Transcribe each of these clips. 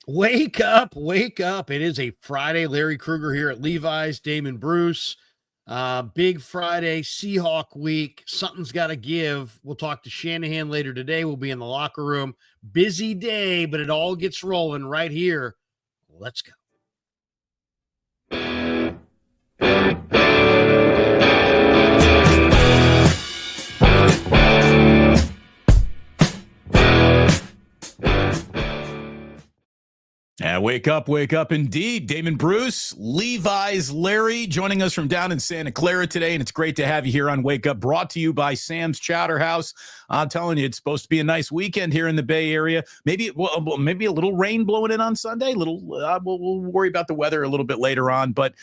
Wake up, wake up. It is a Friday. Larry Krueger here at Levi's, Damon Bruce. Big Friday, Seahawk week. Something's got to give. We'll talk to Shanahan later today. We'll be in the locker room. Busy day, but it all gets rolling right here. Let's go. Wake up indeed. Damon Bruce, Levi's Larry joining us from down in Santa Clara today, and it's great to have you here on Wake Up, brought to you by Sam's Chowder House. I'm telling you, it's supposed to be a nice weekend here in the Bay Area. Maybe a little rain blowing in on Sunday. We'll worry about the weather a little bit later on, but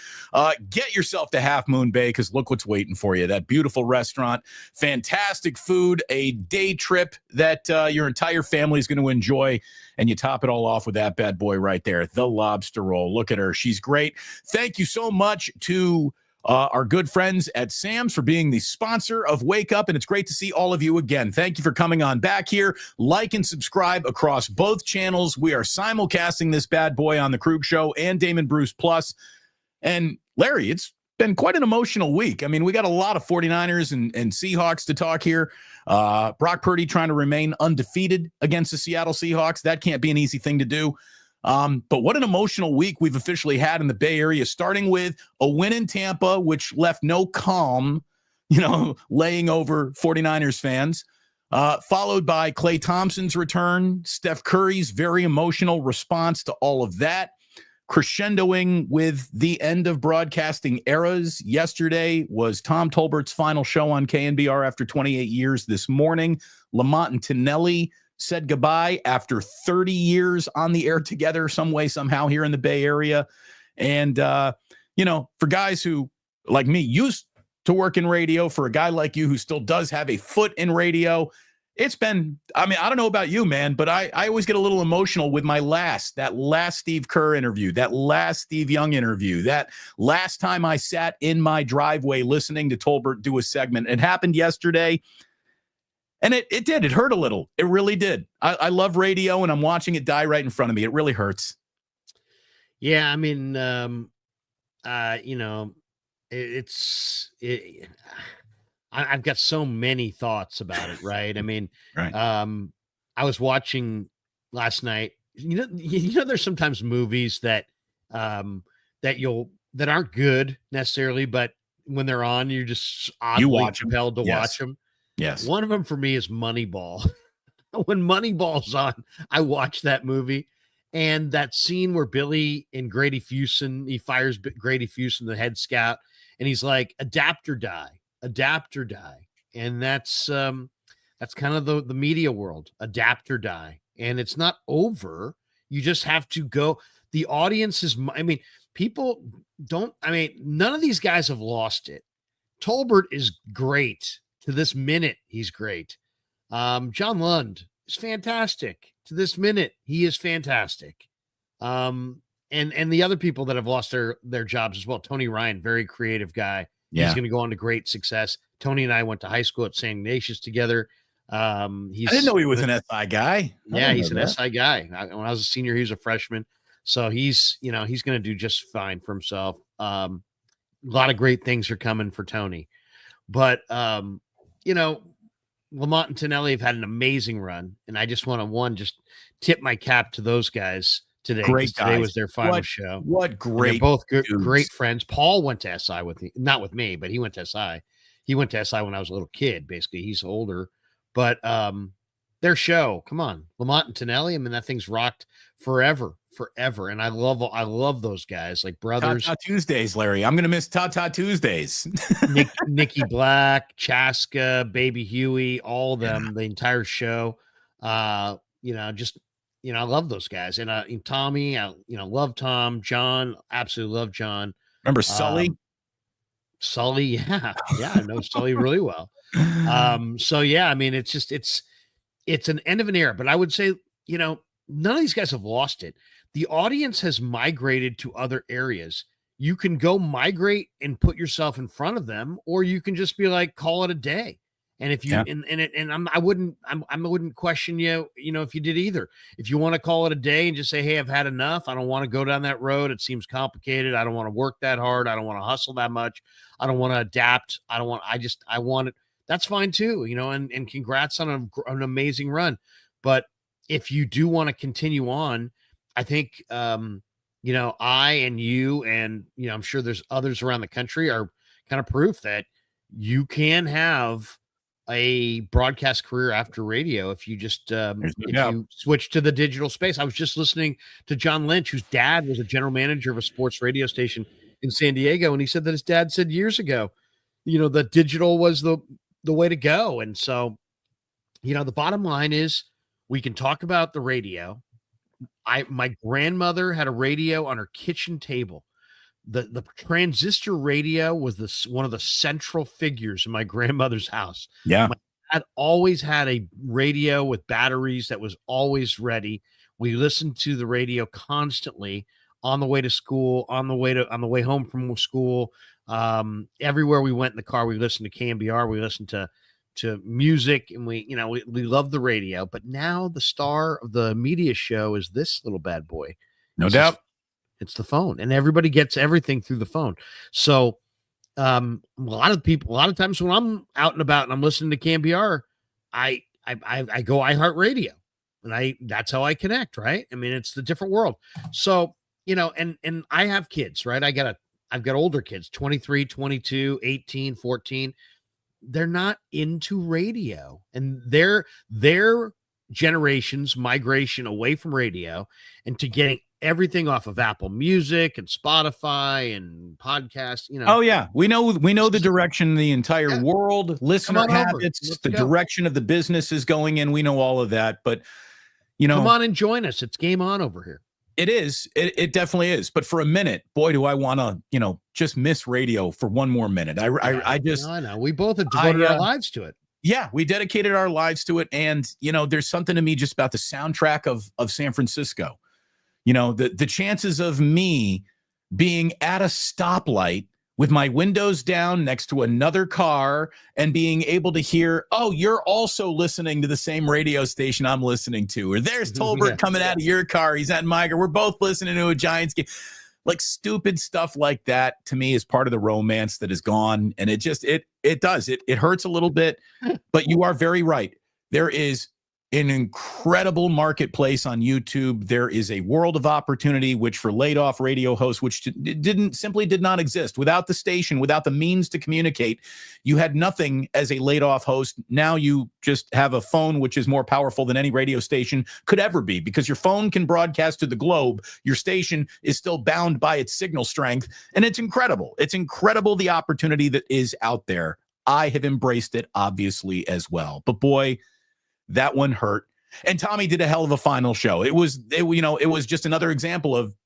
get yourself to Half Moon Bay because look what's waiting for you. That beautiful restaurant, fantastic food, a day trip that your entire family is going to enjoy, and you top it all off with that bad boy right there, the lobster roll. Look at her. She's great. Thank you so much to our good friends at Sam's for being the sponsor of Wake Up, and it's great to see all of you again. Thank you for coming on back here. Like and subscribe across both channels. We are simulcasting this bad boy on the Krug Show and Damon Bruce Plus. And Larry, it's been quite an emotional week. I mean, we got a lot of 49ers and Seahawks to talk here. Brock Purdy trying to remain undefeated against the Seattle Seahawks. That can't be an easy thing to do. But what an emotional week we've officially had in the Bay Area, starting with a win in Tampa, which left no calm, laying over 49ers fans, followed by Klay Thompson's return, Steph Curry's very emotional response to all of that, crescendoing with the end of broadcasting eras. Yesterday was Tom Tolbert's final show on KNBR after 28 years this morning. Lamont and Tonelli said goodbye after 30 years on the air together some way, somehow here in the Bay Area. And, for guys who, like me, used to work in radio, for a guy like you who still does have a foot in radio, it's been, I don't know about you, man, but I always get a little emotional with that last Steve Kerr interview, that last Steve Young interview, that last time I sat in my driveway listening to Tolbert do a segment. It happened yesterday. And it did. It hurt a little. It really did. I love radio, and I'm watching it die right in front of me. It really hurts. Yeah, I've got so many thoughts about it, right? Right. I was watching last night. There's sometimes movies that aren't good necessarily, but when they're on, you're just oddly compelled to watch them. Yes. One of them for me is Moneyball. When Moneyball's on, I watch that movie, and that scene where Billy and Grady Fuson, he fires Grady Fuson, the head scout, and he's like, adapt or die. And that's kind of the media world, adapt or die. And it's not over. You just have to go. The audience is, people don't, none of these guys have lost it. Tolbert is great. To this minute, he's great. John Lund is fantastic. To this minute, he is fantastic. And the other people that have lost their jobs as well. Tony Ryan, very creative guy. Yeah. He's going to go on to great success. Tony and I went to high school at St. Ignatius together. I didn't know he was an SI guy. Yeah, he's an SI guy. When I was a senior, he was a freshman. So he's going to do just fine for himself. A lot of great things are coming for Tony. But, Lamont and Tonelli have had an amazing run, and I just want to just tip my cap to those guys today. Great guys. Today was their final show. What great! They're both great friends. Paul went to SI with me, not with me, but he went to SI. He went to SI when I was a little kid. Basically, he's older, but their show. Come on, Lamont and Tonelli. That thing's rocked forever. And I love those guys, like brothers. Tata Tuesdays, Larry. I'm gonna miss Tata Tuesdays. Nikki Black, Chaska, Baby Huey, all of them, the entire show. I love those guys. And Tommy, love Tom. John, absolutely love John. Remember Sully? Sully, yeah, I know Sully really well. It's an end of an era, but I would say, none of these guys have lost it. The audience has migrated to other areas. You can go migrate and put yourself in front of them, or you can just be like, call it a day. And if you Yeah. I wouldn't question you, if you did either. If you want to call it a day and just say, hey, I've had enough. I don't want to go down that road. It seems complicated. I don't want to work that hard. I don't want to hustle that much. I don't want to adapt. I want it. That's fine too, and congrats on an amazing run. But if you do want to continue on, I think, I and you and, I'm sure there's others around the country are kind of proof that you can have a broadcast career after radio if you just you switch to the digital space. I was just listening to John Lynch, whose dad was a general manager of a sports radio station in San Diego, and he said that his dad said years ago, the digital was the way to go. And so, the bottom line is we can talk about the radio. My grandmother had a radio on her kitchen table. The transistor radio was one of the central figures in my grandmother's house. Yeah. My dad always had a radio with batteries that was always ready. We listened to the radio constantly on the way to school, on the way home from school. Everywhere we went in the car, we listened to KMBR, we listened to music, and we love the radio. But now the star of the media show is this little bad boy. No doubt. It's the phone, and everybody gets everything through the phone. So a lot of times when I'm out and about and I'm listening to KMBR, I go iHeartRadio, and that's how I connect, right? I mean, it's the different world. So, and I have kids, right? I've got older kids, 23, 22, 18, 14. They're not into radio, and their generation's migration away from radio and to getting everything off of Apple Music and Spotify and podcasts, Oh yeah. We know the direction the entire world, listener habits, the direction of the business is going in. We know all of that, but come on and join us. It's game on over here. It is. It definitely is. But for a minute, boy, do I want to, just miss radio for one more minute. I know. We both have devoted our lives to it. Yeah, we dedicated our lives to it. And, there's something to me just about the soundtrack of San Francisco. The chances of me being at a stoplight with my windows down next to another car and being able to hear, oh, you're also listening to the same radio station I'm listening to, or there's Tolbert coming out of your car. He's at my car. We're both listening to a Giants game. Like stupid stuff like that to me is part of the romance that is gone. And it does. It hurts a little bit, but you are very right. There is an incredible marketplace on YouTube. There is a world of opportunity, which for laid off radio hosts, which did not exist without the station, without the means to communicate. You had nothing as a laid off host. Now you just have a phone, which is more powerful than any radio station could ever be, because your phone can broadcast to the globe. Your station is still bound by its signal strength. And it's incredible. It's incredible, the opportunity that is out there. I have embraced it, obviously, as well. But boy, that one hurt. And Tommy did a hell of a final show. It was just another example of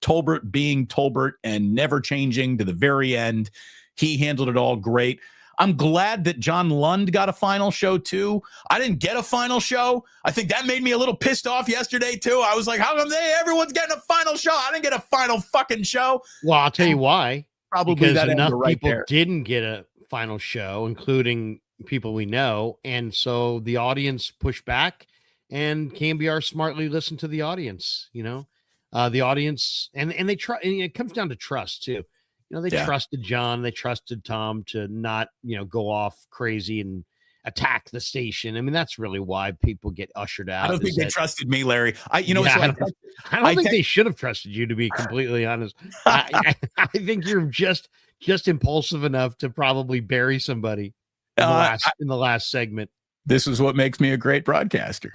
Tolbert being Tolbert and never changing to the very end. He handled it all great. I'm glad that John Lund got a final show too. I didn't get a final show. I think that made me a little pissed off yesterday too. I was like, how come everyone's getting a final show? I didn't get a final fucking show. Well, I'll tell you why. Probably because that enough right people there. Didn't get a final show, including people we know, and so the audience pushed back, and KMBR smartly listened to the audience. The audience, and they try. And it comes down to trust too. They trusted John, they trusted Tom to not go off crazy and attack the station. I mean, that's really why people get ushered out. I don't think they trusted me, Larry. I don't think they should have trusted you, to be completely honest. I think you're just impulsive enough to probably bury somebody in the last segment. This is what makes me a great broadcaster.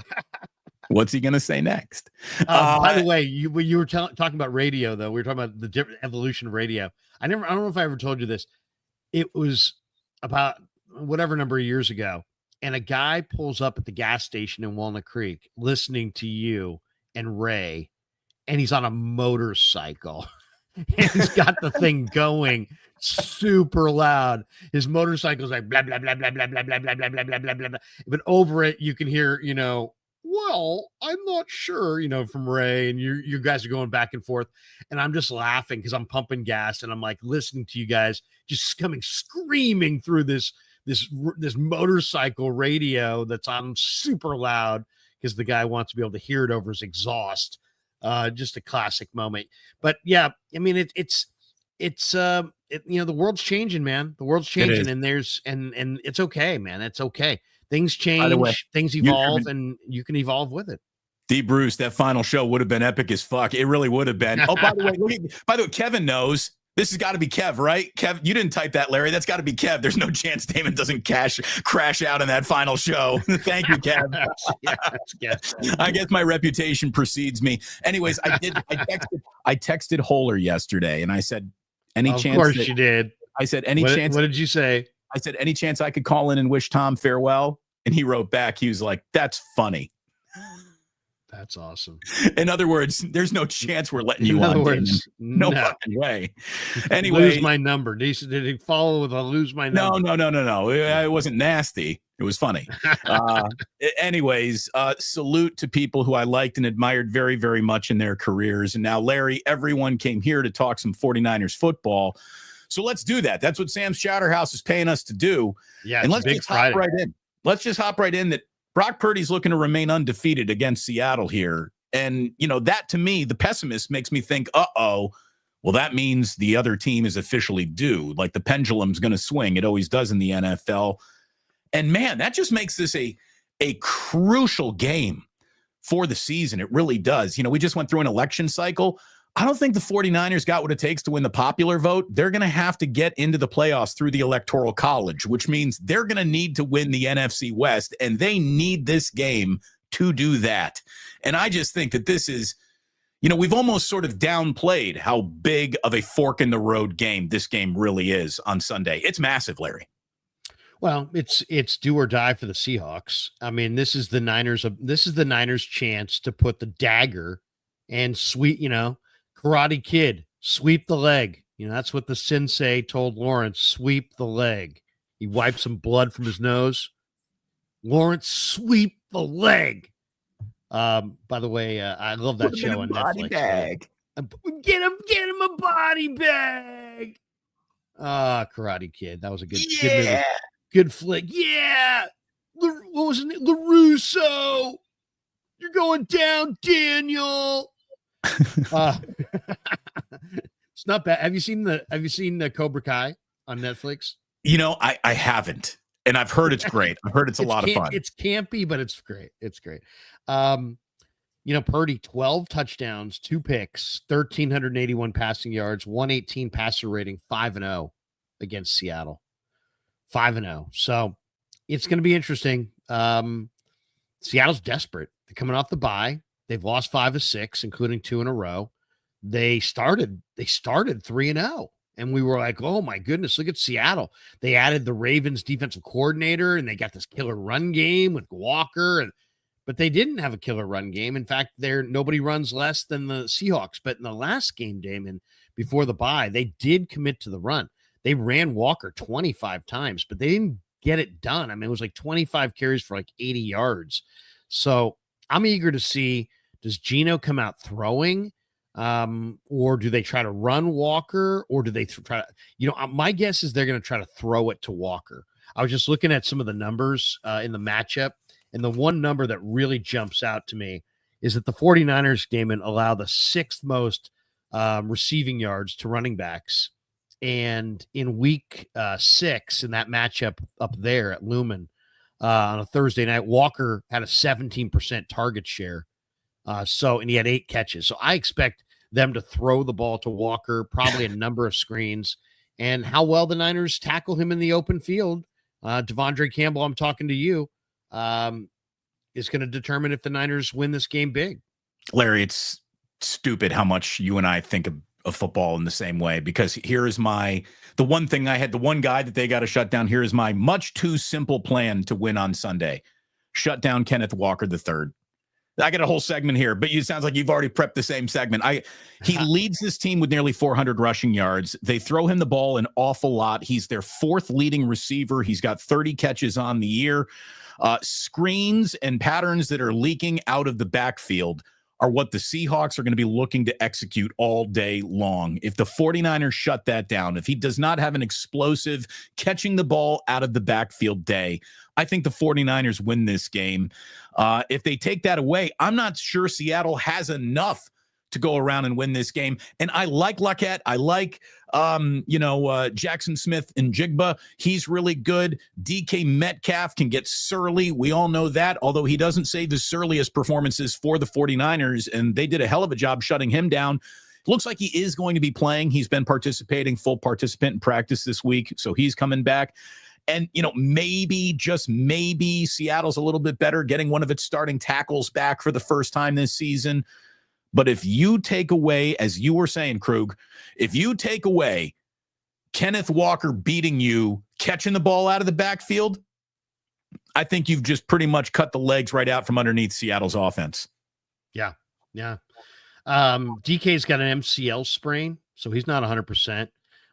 What's he going to say next? By the way, you were talking about radio, though. We were talking about the different evolution of radio. I don't know if I ever told you this. It was about whatever number of years ago, and a guy pulls up at the gas station in Walnut Creek listening to you and Ray, and he's on a motorcycle. And he's got the thing going super loud. His motorcycle's like blah, blah, blah, blah, blah, blah, blah, blah, blah, blah, blah, blah, blah. But over it, you can hear, well, I'm not sure, from Ray, and you guys are going back and forth. And I'm just laughing because I'm pumping gas and I'm like listening to you guys just coming screaming through this this motorcycle radio that's on super loud because the guy wants to be able to hear it over his exhaust. Just a classic moment. But yeah, I mean, it's the world's changing, man. The world's changing, and and it's okay, man. It's okay. Things change, things evolve, and you can evolve with it. D. Bruce, that final show would have been epic as fuck. It really would have been. Oh, by the way, Kevin knows. This has got to be Kev, right? Kev, you didn't type that, Larry. That's got to be Kev. There's no chance Damon doesn't crash out in that final show. Thank you, Kev. I guess my reputation precedes me. Anyways, I texted Holler yesterday, and I said, any chance? Of course you did. I said, any chance? What did you say? I said, any chance I could call in and wish Tom farewell? And he wrote back, he was like, that's funny. That's awesome. In other words, there's no chance we're letting you on. In other words, no fucking way. Anyway, lose my number. Did he follow with a lose my number? No. It wasn't nasty. It was funny. Anyways, salute to people who I liked and admired very, very much in their careers. And now, Larry, everyone came here to talk some 49ers football. So let's do that. That's what Sam's Chowder House is paying us to do. Yeah, and let's just hop right in. Let's just hop right in that Brock Purdy's looking to remain undefeated against Seattle here. And, that to me, the pessimist makes me think, well, that means the other team is officially due. Like the pendulum's going to swing. It always does in the NFL. And, man, that just makes this a crucial game for the season. It really does. We just went through an election cycle. I don't think the 49ers got what it takes to win the popular vote. They're going to have to get into the playoffs through the Electoral College, which means they're going to need to win the NFC West, and they need this game to do that. And I just think that this is, we've almost sort of downplayed how big of a fork in the road game this game really is on Sunday. It's massive, Larry. Well, it's do or die for the Seahawks. I mean, this is the Niners' chance to put the dagger and sweep, Karate Kid, sweep the leg. That's what the sensei told Lawrence, sweep the leg. He wiped some blood from his nose. Lawrence, sweep the leg. By the way, I love that show on Netflix. Bag. Get him a body bag. Karate Kid. That was a good movie. Good flick. Yeah. What was it? LaRusso. You're going down, Daniel. It's not bad. Have you seen the Cobra Kai on Netflix? I haven't, and I've heard it's great. I've heard it's a lot of fun. It's campy, but it's great. It's great. Purdy, 12 touchdowns, 2 picks, 1,381 passing yards, 118 passer rating, 5-0 against Seattle. 5-0. So it's going to be interesting. Seattle's desperate. They're coming off the bye. They've lost 5 of 6, including 2 in a row. They started 3-0, and we were like, "Oh my goodness, look at Seattle." They added the Ravens defensive coordinator, and they got this killer run game with Walker, but they didn't have a killer run game. In fact, nobody runs less than the Seahawks. But in the last game, Damon, before the bye, they did commit to the run. They ran Walker 25 times, but they didn't get it done. I mean, it was like 25 carries for like 80 yards. So I'm eager to see. Does Geno come out throwing, or do they try to run Walker, or do they try to, my guess is they're going to try to throw it to Walker. I was just looking at some of the numbers in the matchup, and the one number that really jumps out to me is that the 49ers game allow the 6th most receiving yards to running backs. And in week 6 in that matchup up there at Lumen on a Thursday night, Walker had a 17% target share. And he had 8 catches. So I expect them to throw the ball to Walker, probably a number of screens, and how well the Niners tackle him in the open field. Devondre Campbell, I'm talking to you, is going to determine if the Niners win this game big. Larry, it's stupid how much you and I think of football in the same way, because here is the one guy that they got to shut down. Here is my much too simple plan to win on Sunday. Shut down Kenneth Walker III. I got a whole segment here, but it sounds like you've already prepped the same segment. He leads this team with nearly 400 rushing yards. They throw him the ball an awful lot. He's their 4th leading receiver. He's got 30 catches on the year. Screens and patterns that are leaking out of the backfield are what the Seahawks are going to be looking to execute all day long. If the 49ers shut that down, if he does not have an explosive catching the ball out of the backfield day, I think the 49ers win this game. If they take that away, I'm not sure Seattle has enough to go around and win this game. And I like Luckett. I like, Jackson Smith and Jigba. He's really good. DK Metcalf can get surly. We all know that, although he doesn't say the surliest performances for the 49ers, and they did a hell of a job shutting him down. Looks like he is going to be playing. He's been participating, full participant in practice this week, so he's coming back. And, maybe, just maybe, Seattle's a little bit better, getting one of its starting tackles back for the first time this season. But if you take away, as you were saying, Krug, if you take away Kenneth Walker beating you, catching the ball out of the backfield, I think you've just pretty much cut the legs right out from underneath Seattle's offense. Yeah. DK's got an MCL sprain, so he's not 100%.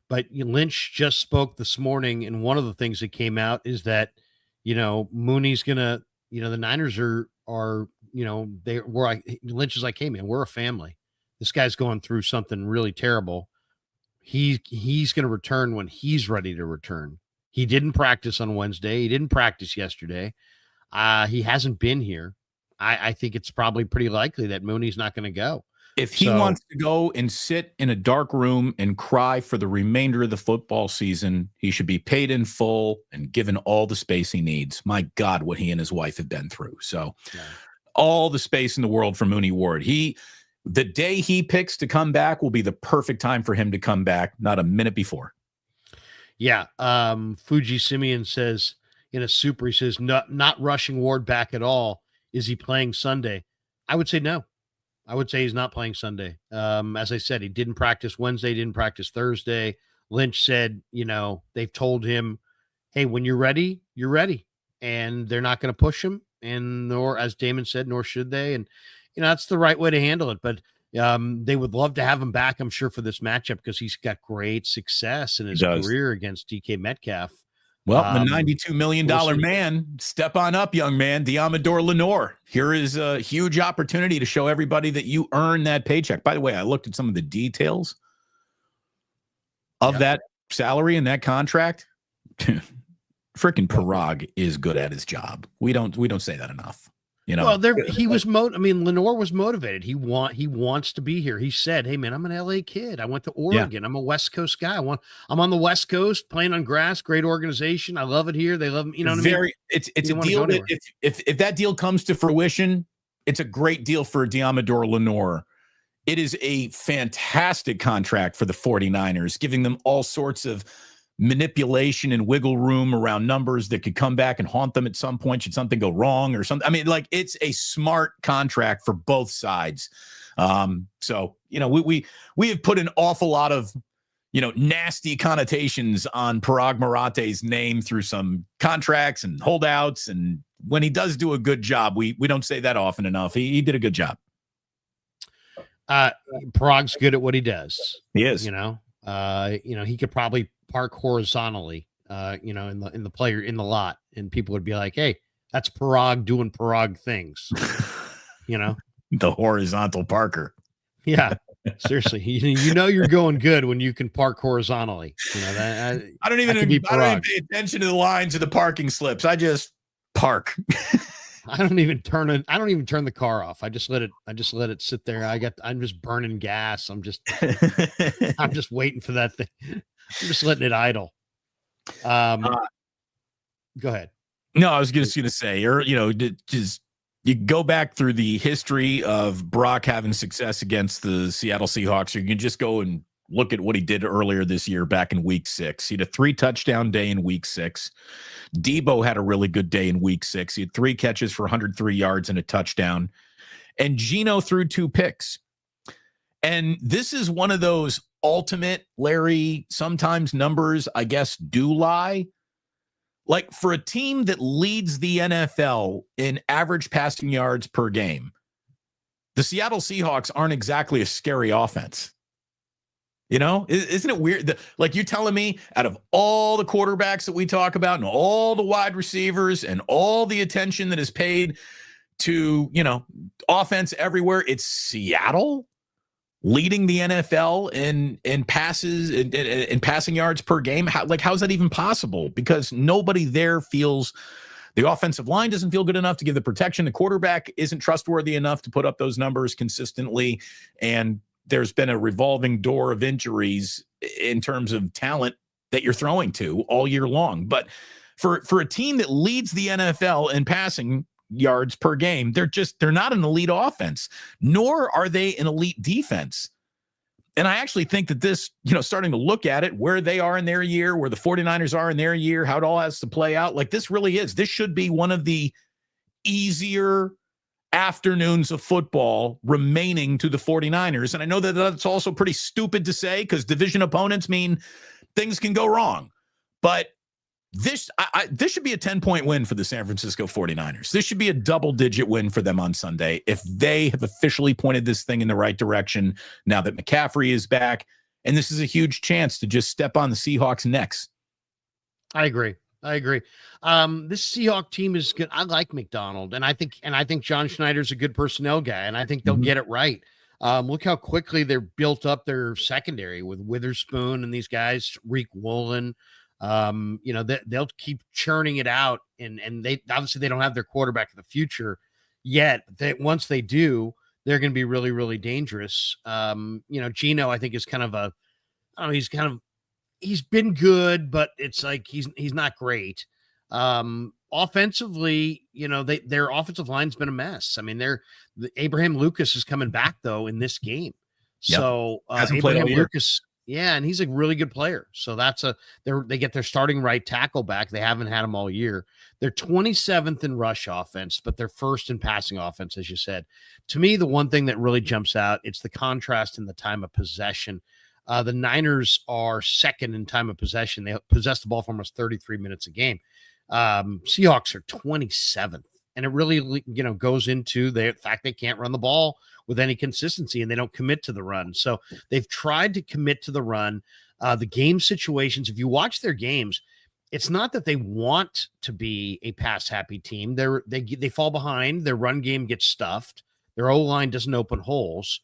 But Lynch just spoke this morning, and one of the things that came out is that, Mooney's going to, the Niners are Lynch is like, hey man, we're a family. This guy's going through something really terrible. He's going to return when he's ready to return. He didn't practice on Wednesday. He didn't practice yesterday. He hasn't been here. I think it's probably pretty likely that Mooney's not going to go. If he wants to go and sit in a dark room and cry for the remainder of the football season, he should be paid in full and given all the space he needs. My God, what he and his wife have been through. So all the space in the world for Mooney Ward. The day he picks to come back will be the perfect time for him to come back, not a minute before. Yeah. Fuji Simeon says in a super, he says, not rushing Ward back at all. Is he playing Sunday? I would say no. I would say he's not playing Sunday. As I said, he didn't practice Wednesday, didn't practice Thursday. Lynch said, they've told him, hey, when you're ready, you're ready. And they're not going to push him. And nor, as Damon said, nor should they. And, that's the right way to handle it. But they would love to have him back, I'm sure, for this matchup because he's got great success in his career against DK Metcalf. Well, the $92 million man, step on up, young man, Diamador Lenore. Here is a huge opportunity to show everybody that you earn that paycheck. By the way, I looked at some of the details of that salary and that contract. Freaking Parag is good at his job. We don't say that enough. Well, he was Lenore was motivated. He wants to be here. He said, "Hey man, I'm an LA kid. I went to Oregon. I'm a West Coast guy. I'm on the West Coast playing on grass. Great organization. I love it here. They love me. What I mean? It's a deal that if that deal comes to fruition, it's a great deal for Diamador Lenore. It is a fantastic contract for the 49ers, giving them all sorts of manipulation and wiggle room around numbers that could come back and haunt them at some point should something go wrong or something. I mean, it's a smart contract for both sides. So, we have put an awful lot of, nasty connotations on Parag Marate's name through some contracts and holdouts. And when he does do a good job, we don't say that often enough. He did a good job. Parag's good at what he does. He is, he could probably park horizontally, in the lot, and people would be like, "Hey, that's Parag doing Parag things," the horizontal parker. Yeah, seriously, you're going good when you can park horizontally. I don't even pay attention to the lines of the parking slips. I just park. I don't even turn the car off. I just let it sit there. I'm just burning gas. I'm just waiting for that thing. I'm just letting it idle. Go ahead. No, I was just going to say, just you go back through the history of Brock having success against the Seattle Seahawks. Or you can just go and look at what he did earlier this year back in week 6. He had a 3-touchdown day in week 6. Debo had a really good day in week 6. He had 3 catches for 103 yards and a touchdown. And Geno threw 2 picks. And this is one of those ultimate, Larry, sometimes numbers, I guess, do lie. Like for a team that leads the NFL in average passing yards per game, the Seattle Seahawks aren't exactly a scary offense. Isn't it weird? Like you're telling me out of all the quarterbacks that we talk about and all the wide receivers and all the attention that is paid to, offense everywhere. It's Seattle leading the NFL in passes in passing yards per game. How's that even possible? Because nobody there feels the offensive line doesn't feel good enough to give the protection. The quarterback isn't trustworthy enough to put up those numbers consistently. And there's been a revolving door of injuries in terms of talent that you're throwing to all year long. But for a team that leads the NFL in passing yards per game, they're not an elite offense, nor are they an elite defense. And I actually think that this, starting to look at it, where they are in their year, where the 49ers are in their year, how it all has to play out, this should be one of the easier afternoons of football remaining to the 49ers. And I know that that's also pretty stupid to say because division opponents mean things can go wrong. But this should be a 10-point win for the San Francisco 49ers. This should be a double-digit win for them on Sunday if they have officially pointed this thing in the right direction now that McCaffrey is back. And this is a huge chance to just step on the Seahawks' necks. I agree. This Seahawks team is good. I like McDonald, and I think John Schneider's a good personnel guy, and I think they'll get it right. Look how quickly they're built up their secondary with Witherspoon and these guys, Reek Woolen. They'll keep churning it out, and they obviously they don't have their quarterback of the future yet. Once they do, they're going to be really, really dangerous. Gino, I think, is kind of he's been good, but it's like he's not great. Offensively, their offensive line's been a mess. I mean, Abraham Lucas is coming back though in this game. Yep. So Abraham Lucas. Yeah, and he's a really good player. So they get their starting right tackle back. They haven't had him all year. They're 27th in rush offense, but they're first in passing offense, as you said. To me, the one thing that really jumps out, it's the contrast in the time of possession. The Niners are second in time of possession. They possess the ball for almost 33 minutes a game. Seahawks are 27th. And it really, goes into the fact they can't run the ball with any consistency and they don't commit to the run. So they've tried to commit to the run. The game situations, if you watch their games, it's not that they want to be a pass happy team. They fall behind. Their run game gets stuffed. Their O-line doesn't open holes.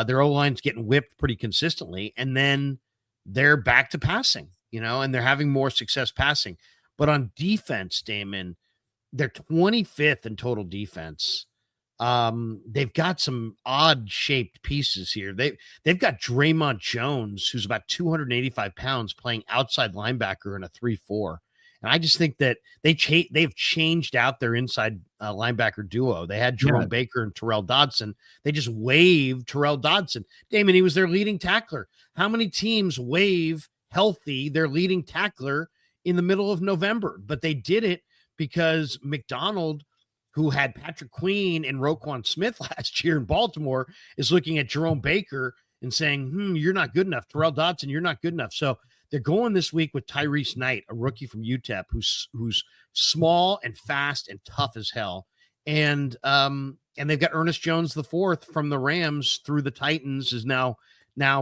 Their O-line's getting whipped pretty consistently. And then they're back to passing, and they're having more success passing. But on defense, Damon, they're 25th in total defense. They've got some odd shaped pieces here. They've got Draymond Jones, who's about 285 pounds, playing outside linebacker in a 3-4. And I just think that they've changed out their inside linebacker duo. They had Jerome Baker and Terrell Dodson. They just waived Terrell Dodson. Damon, he was their leading tackler. How many teams waive healthy their leading tackler in the middle of November? But they did it because McDonald, who had Patrick Queen and Roquan Smith last year in Baltimore, is looking at Jerome Baker and saying, you're not good enough. Terrell Dodson, you're not good enough. So they're going this week with Tyrese Knight, a rookie from UTEP, who's small and fast and tough as hell. And they've got Ernest Jones IV from the Rams through the Titans, is now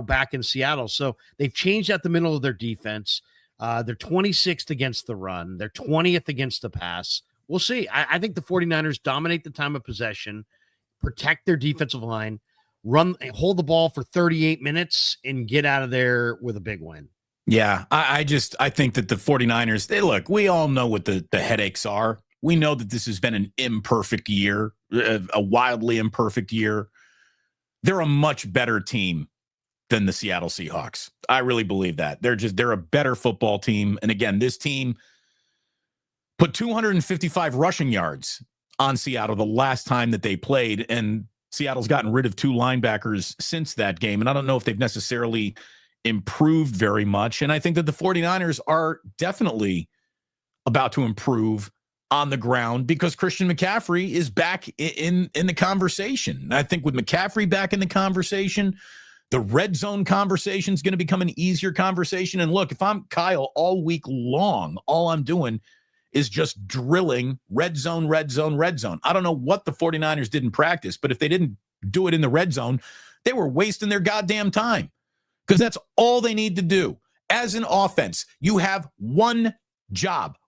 back in Seattle. So they've changed out the middle of their defense. They're 26th against the run. They're 20th against the pass. We'll see. I think the 49ers dominate the time of possession, protect their defensive line, hold the ball for 38 minutes, and get out of there with a big win. Yeah, I think that the 49ers, we all know what the headaches are. We know that this has been an imperfect year, a wildly imperfect year. They're a much better team than the Seattle Seahawks. I really believe that. They're a better football team. And again, this team put 255 rushing yards on Seattle the last time that they played, and Seattle's gotten rid of 2 linebackers since that game. And I don't know if they've necessarily improved very much. And I think that the 49ers are definitely about to improve on the ground because Christian McCaffrey is back in the conversation. I think with McCaffrey back in the conversation, the red zone conversation is going to become an easier conversation. And look, if I'm Kyle all week long, all I'm doing is just drilling red zone, red zone, red zone. I don't know what the 49ers did in practice, but if they didn't do it in the red zone, they were wasting their goddamn time because that's all they need to do. As an offense, you have one job,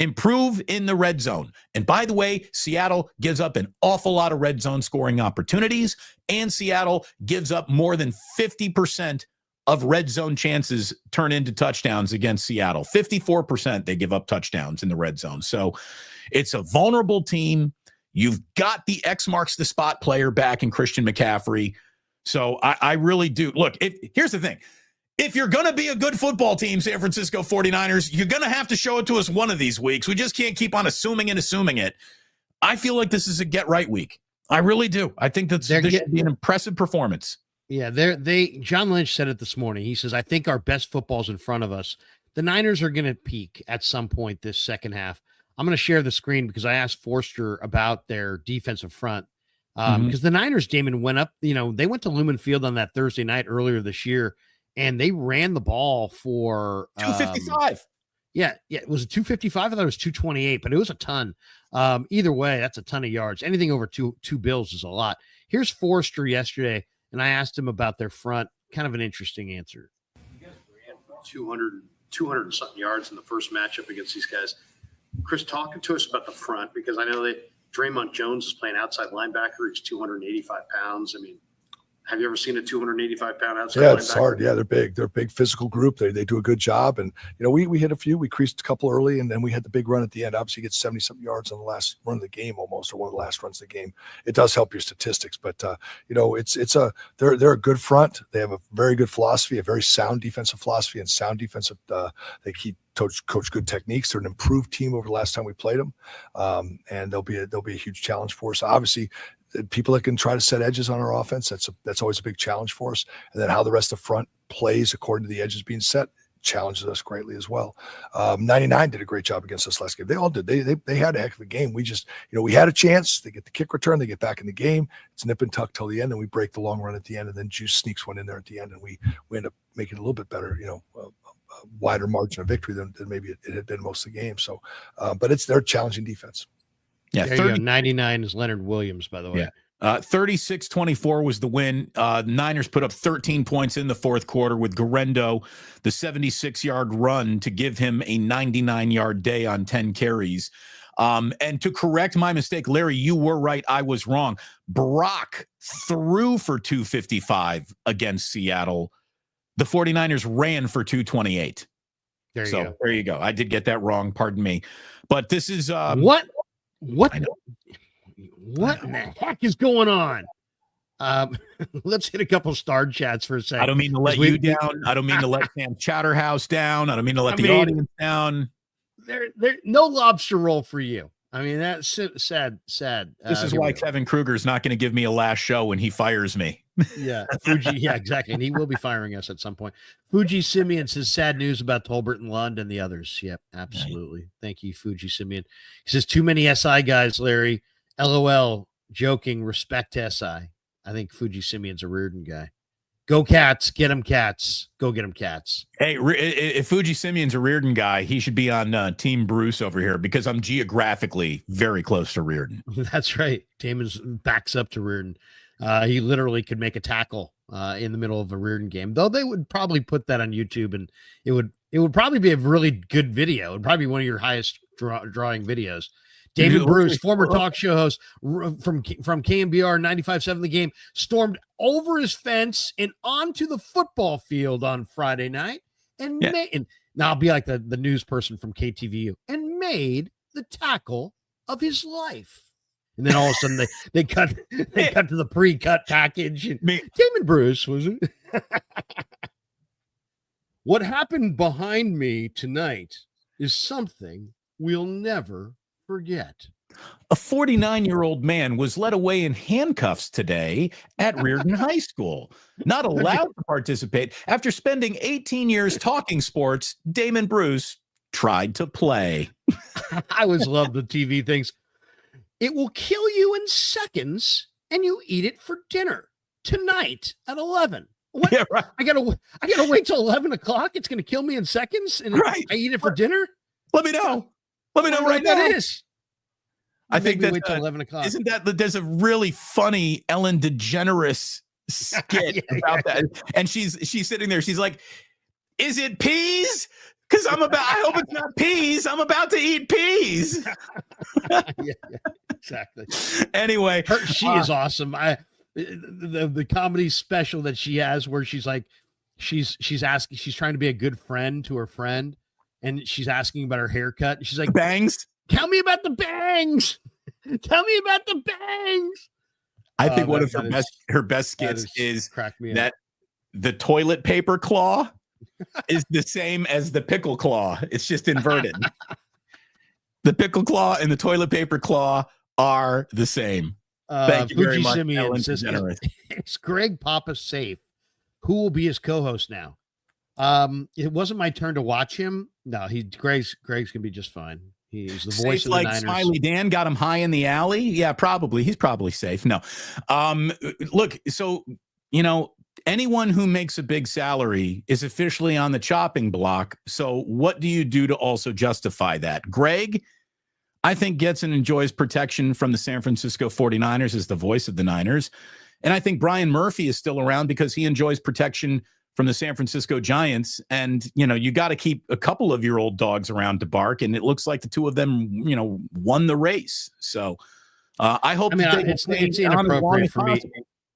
Improve in the red zone. And by the way, Seattle gives up an awful lot of red zone scoring opportunities, and Seattle gives up more than 50% of red zone chances turn into touchdowns against Seattle. 54% they give up touchdowns in the red zone. So it's a vulnerable team. You've got the X marks the spot player back in Christian McCaffrey. So I really do. Look, here's the thing. If you're going to be a good football team, San Francisco 49ers, you're going to have to show it to us one of these weeks. We just can't keep on assuming it. I feel like this is a get-right week. I really do. I think this should be an impressive performance. Yeah, John Lynch said it this morning. He says, I think our best football's in front of us. The Niners are going to peak at some point this second half. I'm going to share the screen because I asked Forster about their defensive front. Because the Niners, Damon, went up, they went to Lumen Field on that Thursday night earlier this year, and they ran the ball for 255. Yeah. Was it 255? I thought it was 228, but it was a ton. Either way, that's a ton of yards. Anything over two bills is a lot. Here's Forster yesterday, and I asked him about their front. Kind of an interesting answer. You guys ran for 200 and something yards in the first matchup against these guys. Chris, talking to us about the front, because I know that Draymond Jones is playing outside linebacker. He's 285 pounds. I mean, have you ever seen a 285-pound outside linebacker? Yeah, it's hard. Yeah, they're big. They're a big physical group. They do a good job. And, we hit a few. We creased a couple early, and then we had the big run at the end. Obviously, you get 70-something yards on the last run of the game almost, or one of the last runs of the game. It does help your statistics. But, they're a good front. They have a very good philosophy, a very sound defensive philosophy, and sound defensive they keep coach good techniques. They're an improved team over the last time we played them. And they'll be a huge challenge for us. Obviously, people that can try to set edges on our offense, that's always a big challenge for us. And then how the rest of the front plays according to the edges being set challenges us greatly as well. 99 did a great job against us last game. They all did. They had a heck of a game. We just, we had a chance. They get the kick return. They get back in the game. It's nip and tuck till the end, and we break the long run at the end, and then Juice sneaks one in there at the end, and we end up making it a little bit better, a wider margin of victory than maybe it had been most of the game. So, but they're a challenging defense. Yeah, 99 is Leonard Williams, by the way. Yeah. 36-24 was the win. The Niners put up 13 points in the fourth quarter with Guerrero, the 76-yard run to give him a 99-yard day on 10 carries. And to correct my mistake, Larry, you were right. I was wrong. Brock threw for 255 against Seattle. The 49ers ran for 228. There you go. I did get that wrong. Pardon me. But this is what in the heck is going on? Let's hit a couple star chats for a second. I don't mean to let you down. I don't mean to let Sam Chatterhouse down. I don't mean to let the audience down. There, no lobster roll for you. I mean, that's sad. This is why Kevin Krueger is not going to give me a last show when he fires me. Yeah, Fuji. Yeah, exactly. And he will be firing us at some point. Fuji Simeon says sad news about Tolbert and Lund and the others. Yep, absolutely. Right. Thank you, Fuji Simeon. He says too many SI guys, Larry. LOL. Joking. Respect SI. I think Fuji Simeon's a Reardon guy. Go Cats. Get them Cats. Go get them Cats. Hey, if Fuji Simeon's a Reardon guy, he should be on Team Bruce over here because I'm geographically very close to Reardon. That's right. Damon's backs up to Reardon. He literally could make a tackle in the middle of a Reardon game, though they would probably put that on YouTube, and it would probably be a really good video. It would probably be one of your highest drawing videos. David Bruce, former talk show host from KMBR 95.7 The Game, stormed over his fence and onto the football field on Friday night and now I'll be like the news person from KTVU and made the tackle of his life. And then all of a sudden they cut to the pre-cut package. And Damon Bruce was it? What happened behind me tonight is something we'll never forget. A 49-year-old man was led away in handcuffs today at Reardon High School, not allowed to participate. After spending 18 years talking sports, Damon Bruce tried to play. I always love the TV things. It will kill you in seconds, and you eat it for dinner tonight at 11. What? Yeah, right. I gotta wait till 11 o'clock. It's gonna kill me in seconds, and I eat it for dinner. Let me know. Let me know right now. That is. I think that wait till 11 o'clock. Isn't that there's a really funny Ellen DeGeneres skit about that, and she's sitting there. She's like, "Is it peas? Because I hope it's not peas. I'm about to eat peas. Yeah, exactly. Anyway, She is awesome. The comedy special that she has where she's like, she's trying to be a good friend to her friend, and she's asking about her haircut. And she's like, bangs. Tell me about the bangs. Tell me about the bangs. I think one of her best skits is that the toilet paper claw is the same as the pickle claw. It's just inverted. The pickle claw and the toilet paper claw are the same. Thank you very much, Ellen DeGeneres. Is Greg Papa safe? Who will be his co-host now? It wasn't my turn to watch him. No, Greg's gonna be just fine. He's the voice of the Niners. Smiley Dan got him high in the alley. Yeah, probably. He's probably safe. No. Look, so, anyone who makes a big salary is officially on the chopping block. So what do you do to also justify that? Greg, I think, gets and enjoys protection from the San Francisco 49ers as the voice of the Niners. And I think Brian Murphy is still around because he enjoys protection from the San Francisco Giants. And, you got to keep a couple of your old dogs around to bark. And it looks like the two of them, won the race. So I hope it's inappropriate for me.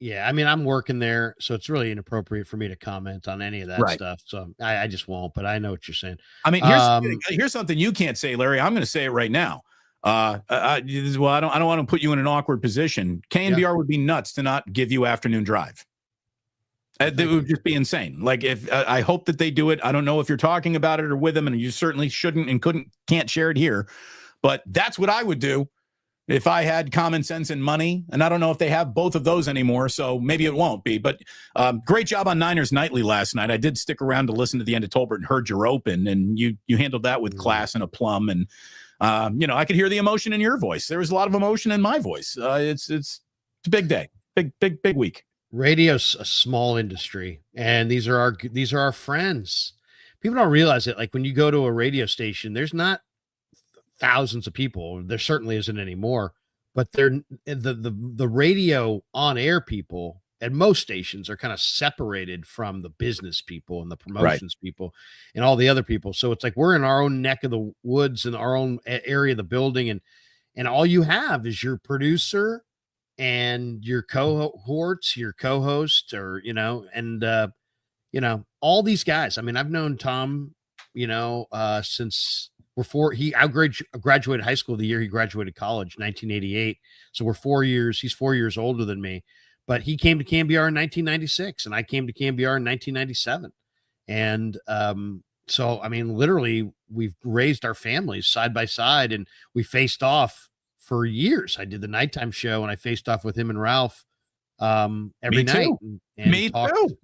Yeah, I'm working there, so it's really inappropriate for me to comment on any of that stuff. So I just won't, but I know what you're saying. Here's something you can't say, Larry. I'm going to say it right now. I don't want to put you in an awkward position. KNBR would be nuts to not give you afternoon drive. It would just be insane. Like, if I hope that they do it. I don't know if you're talking about it or with them, and you certainly shouldn't and can't share it here. But that's what I would do if I had common sense and money. And I don't know if they have both of those anymore, so maybe it won't be. But great job on Niners Nightly last night. I did stick around to listen to the end of Tolbert and heard you're open, and you handled that with class and aplomb. And I could hear the emotion in your voice. There was a lot of emotion in my voice. It's a big day, big week. Radio's a small industry, and these are our friends. People don't realize it. Like, when you go to a radio station, there's not thousands of people. There certainly isn't anymore, but they're the radio on air people at most stations are kind of separated from the business people and the promotions people and all the other people. So it's like we're in our own neck of the woods in our own area of the building, and all you have is your producer and your cohorts, your co-host, or all these guys. I've known Tom, since I graduated high school the year he graduated college, 1988. So we're 4 years. He's 4 years older than me, but he came to KNBR in 1996, and I came to KNBR in 1997. And so literally, we've raised our families side by side, and we faced off for years. I did the nighttime show, and I faced off with him and Ralph every night. And Me too.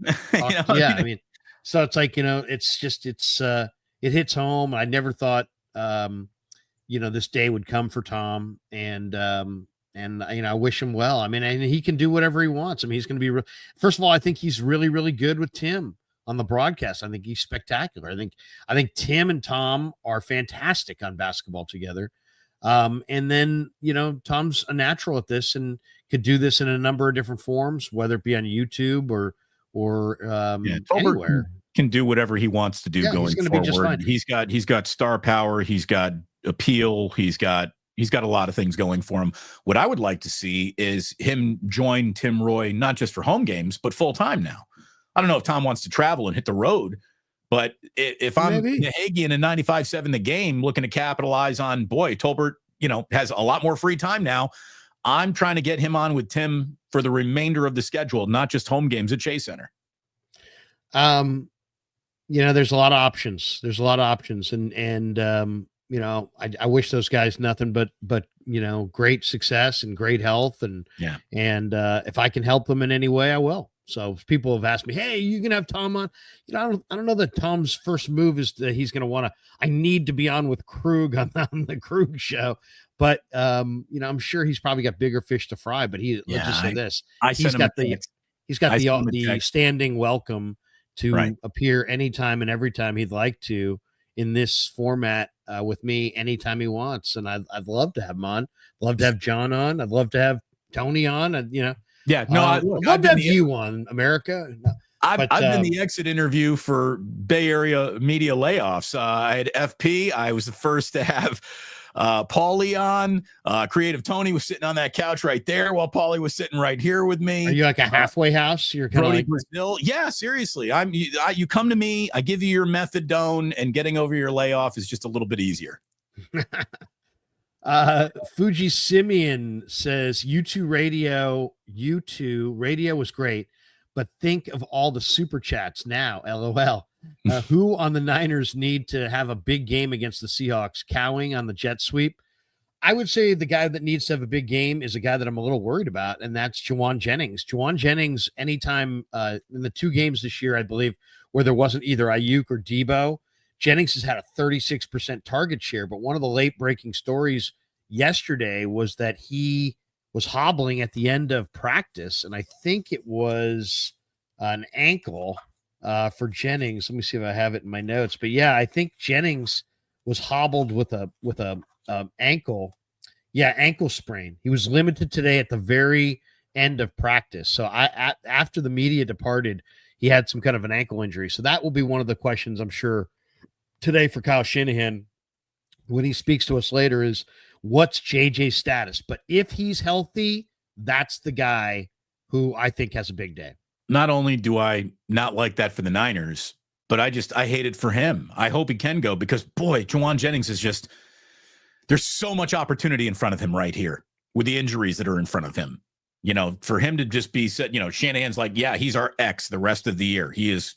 So it's like, it hits home. I never thought, this day would come for Tom, and I wish him well. And he can do whatever he wants. He's going to be, first of all, I think he's really, really good with Tim on the broadcast. I think he's spectacular. I think Tim and Tom are fantastic on basketball together. And then, Tom's a natural at this and could do this in a number of different forms, whether it be on YouTube or anywhere. Can do whatever he wants to do going forward. Be just fine. He's got star power. He's got appeal. He's got a lot of things going for him. What I would like to see is him join Tim Roy, not just for home games, but full time now. I don't know if Tom wants to travel and hit the road, but if I'm Nahagian in 95.7 The Game looking to capitalize on, Tolbert, has a lot more free time now. I'm trying to get him on with Tim for the remainder of the schedule, not just home games at Chase Center. There's a lot of options. And I wish those guys nothing but great success and great health. And if I can help them in any way, I will. So if people have asked me, hey, you can have Tom on. I don't know that Tom's first move is that he's going to want to. I need to be on with Krueger on the Krueger show, but I'm sure he's probably got bigger fish to fry. But let's just say this: he's got the standing welcome to appear anytime and every time he'd like to in this format with me anytime he wants, and I'd love to have him on. Love to have John on. I'd love to have Tony on. I'd love to have you on, America. No. I've been the exit interview for Bay Area media layoffs. I had FP. I was the first to have Paulie on. Creative Tony was sitting on that couch right there while Paulie was sitting right here with me. Are you like a halfway house? You're kind of like Brazil. Yeah, seriously. You come to me, I give you your methadone, and getting over your layoff is just a little bit easier. Fuji Simeon says U2 radio was great, but think of all the super chats now. LOL. Who on the Niners need to have a big game against the Seahawks? Cowing on the jet sweep. I would say the guy that needs to have a big game is a guy that I'm a little worried about, and that's Juwan Jennings. Juwan Jennings, anytime in the 2 games this year, I believe, where there wasn't either Ayuk or Debo, Jennings has had a 36% target share. But one of the late breaking stories yesterday was that he was hobbling at the end of practice, and I think it was an ankle for Jennings. Let me see if I have it in my notes. But yeah, I think Jennings was hobbled with a ankle. Yeah, ankle sprain. He was limited today at the very end of practice. So after the media departed, he had some kind of an ankle injury. So that will be one of the questions, I'm sure, today for Kyle Shanahan when he speaks to us later is what's JJ's status? But if he's healthy, that's the guy who I think has a big day. Not only do I not like that for the Niners, but I hate it for him. I hope he can go because, boy, Juwan Jennings is just – there's so much opportunity in front of him right here with the injuries that are in front of him. You know, for him to just be said, Shanahan's like, yeah, he's our X the rest of the year. He is,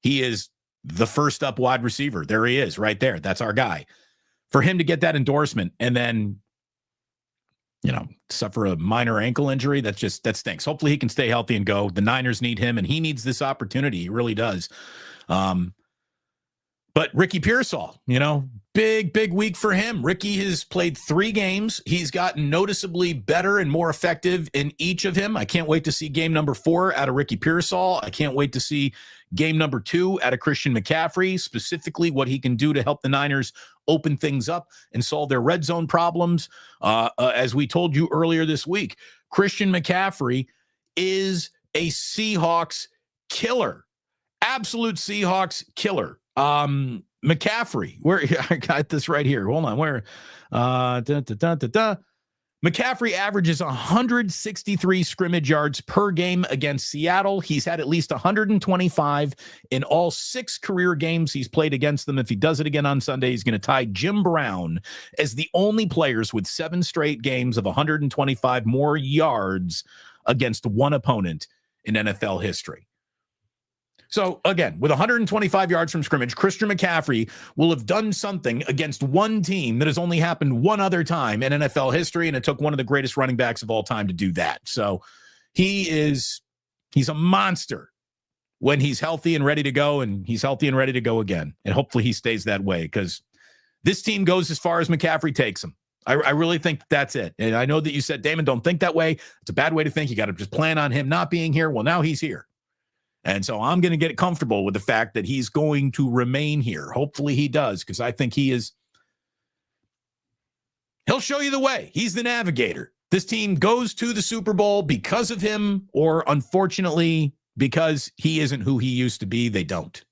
he is the first up wide receiver. There he is right there. That's our guy. For him to get that endorsement and then, suffer a minor ankle injury, that stinks. Hopefully he can stay healthy and go. The Niners need him and he needs this opportunity. He really does. But Ricky Pearsall, big week for him. Ricky has played 3 games. He's gotten noticeably better and more effective in each of them. I can't wait to see game number 4 out of Ricky Pearsall. I can't wait to see game number 2 out of Christian McCaffrey, specifically what he can do to help the Niners open things up and solve their red zone problems. As we told you earlier this week, Christian McCaffrey is a Seahawks killer, absolute Seahawks killer. McCaffrey, where I got this right here. Hold on, where McCaffrey averages 163 scrimmage yards per game against Seattle. He's had at least 125 in all 6 career games he's played against them. If he does it again on Sunday, he's going to tie Jim Brown as the only players with 7 straight games of 125 more yards against one opponent in NFL history. So, again, with 125 yards from scrimmage, Christian McCaffrey will have done something against one team that has only happened one other time in NFL history, and it took one of the greatest running backs of all time to do that. So he's a monster when he's healthy and ready to go, and he's healthy and ready to go again. And hopefully he stays that way because this team goes as far as McCaffrey takes them. I really think that's it. And I know that you said, Damon, don't think that way. It's a bad way to think. You got to just plan on him not being here. Well, now he's here. And so I'm going to get comfortable with the fact that he's going to remain here. Hopefully he does, because I think he'll show you the way. He's the navigator. This team goes to the Super Bowl because of him, or unfortunately, because he isn't who he used to be, they don't.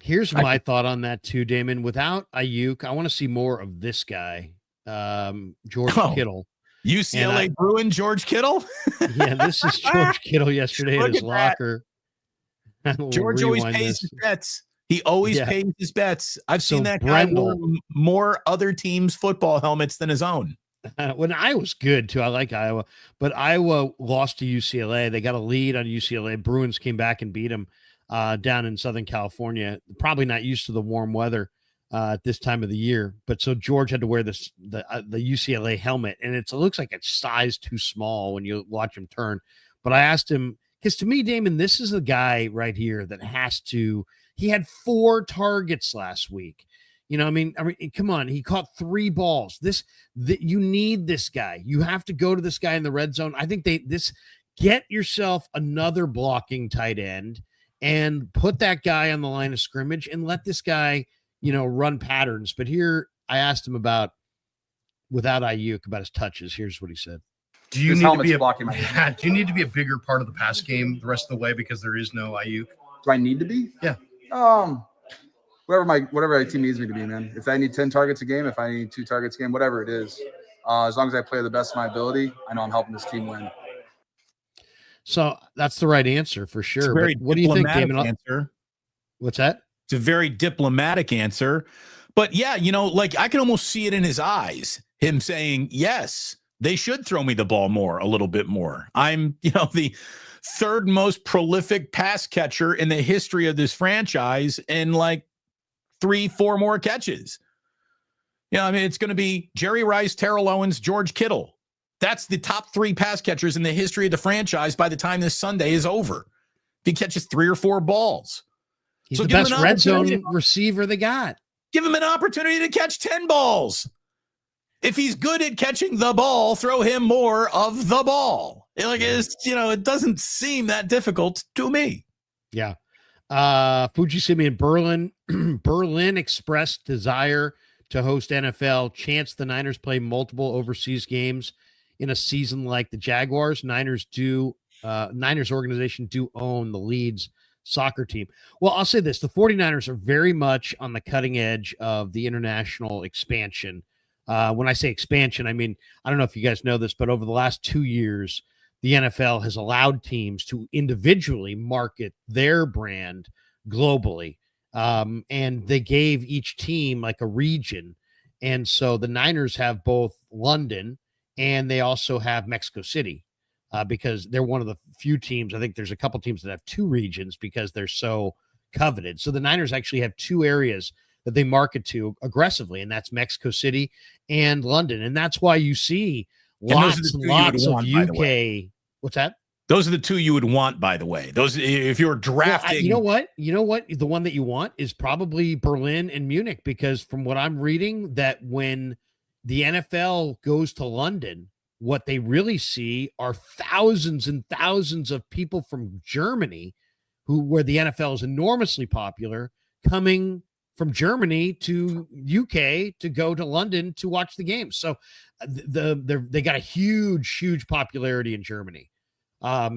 Here's my thought on that too, Damon. Without Ayuk, I want to see more of this guy, George Kittle. UCLA Bruin George Kittle? Yeah, this is George Kittle yesterday in his locker. George always pays his bets. He always pays his bets. I've seen that guy wear more other teams' football helmets than his own. When Iowa's good, too. I like Iowa. But Iowa lost to UCLA. They got a lead on UCLA. Bruins came back and beat them down in Southern California. Probably not used to the warm weather at this time of the year. But so George had to wear the UCLA helmet. And it looks like it's sized too small when you watch him turn. But I asked him, because to me, Damon, this is a guy right here that he had 4 targets last week. I mean, come on. He caught 3 balls. You need this guy. You have to go to this guy in the red zone. I think get yourself another blocking tight end and put that guy on the line of scrimmage and let this guy, run patterns. But here I asked him without Ayuk, about his touches. Here's what he said. Do you His need to helmet's be a blocking my Do you need to be a bigger part of the pass game the rest of the way because there is no Ayuk? Do I need to be? Yeah. Whatever my team needs me to be, man. If I need 10 targets a game, if I need 2 targets a game, whatever it is, as long as I play the best of my ability, I know I'm helping this team win. So that's the right answer for It's sure. a very But what do you think, diplomatic Damon? answer. What's that? It's a very diplomatic answer. But yeah, like I can almost see it in his eyes, him saying, yes, they should throw me the ball a little bit more. I'm, the third most prolific pass catcher in the history of this franchise and like 3-4 more catches. It's going to be Jerry Rice, Terrell Owens, George Kittle. That's the top 3 pass catchers in the history of the franchise by the time this Sunday is over. If he catches 3 or 4 balls. He's the best red zone receiver they got. Give him an opportunity to catch 10 balls. If he's good at catching the ball, throw him more of the ball. It doesn't seem that difficult to me. Yeah. Fuji Simeon Berlin. Berlin expressed desire to host NFL. Chance the Niners play multiple overseas games in a season like the Jaguars. Niners organization do own the Leeds soccer team. Well, I'll say this. The 49ers are very much on the cutting edge of the international expansion. When I say expansion, I mean, I don't know if you guys know this, but over the last 2 years, the NFL has allowed teams to individually market their brand globally. And they gave each team like a region. And so the Niners have both London and they also have Mexico City. Because they're one of the few teams. I think there's a couple teams that have 2 regions because they're so coveted. So the Niners actually have 2 areas that they market to aggressively, and that's Mexico City and London. And that's why you see lots and lots of UK. What's that? Those are the 2 you would want, by the way. Those, if you're drafting. You know what? The one that you want is probably Berlin and Munich, because from what I'm reading, that when the NFL goes to London, what they really see are thousands and thousands of people from Germany where the NFL is enormously popular, coming from Germany to UK to go to London to watch the game. So they got a huge popularity in Germany.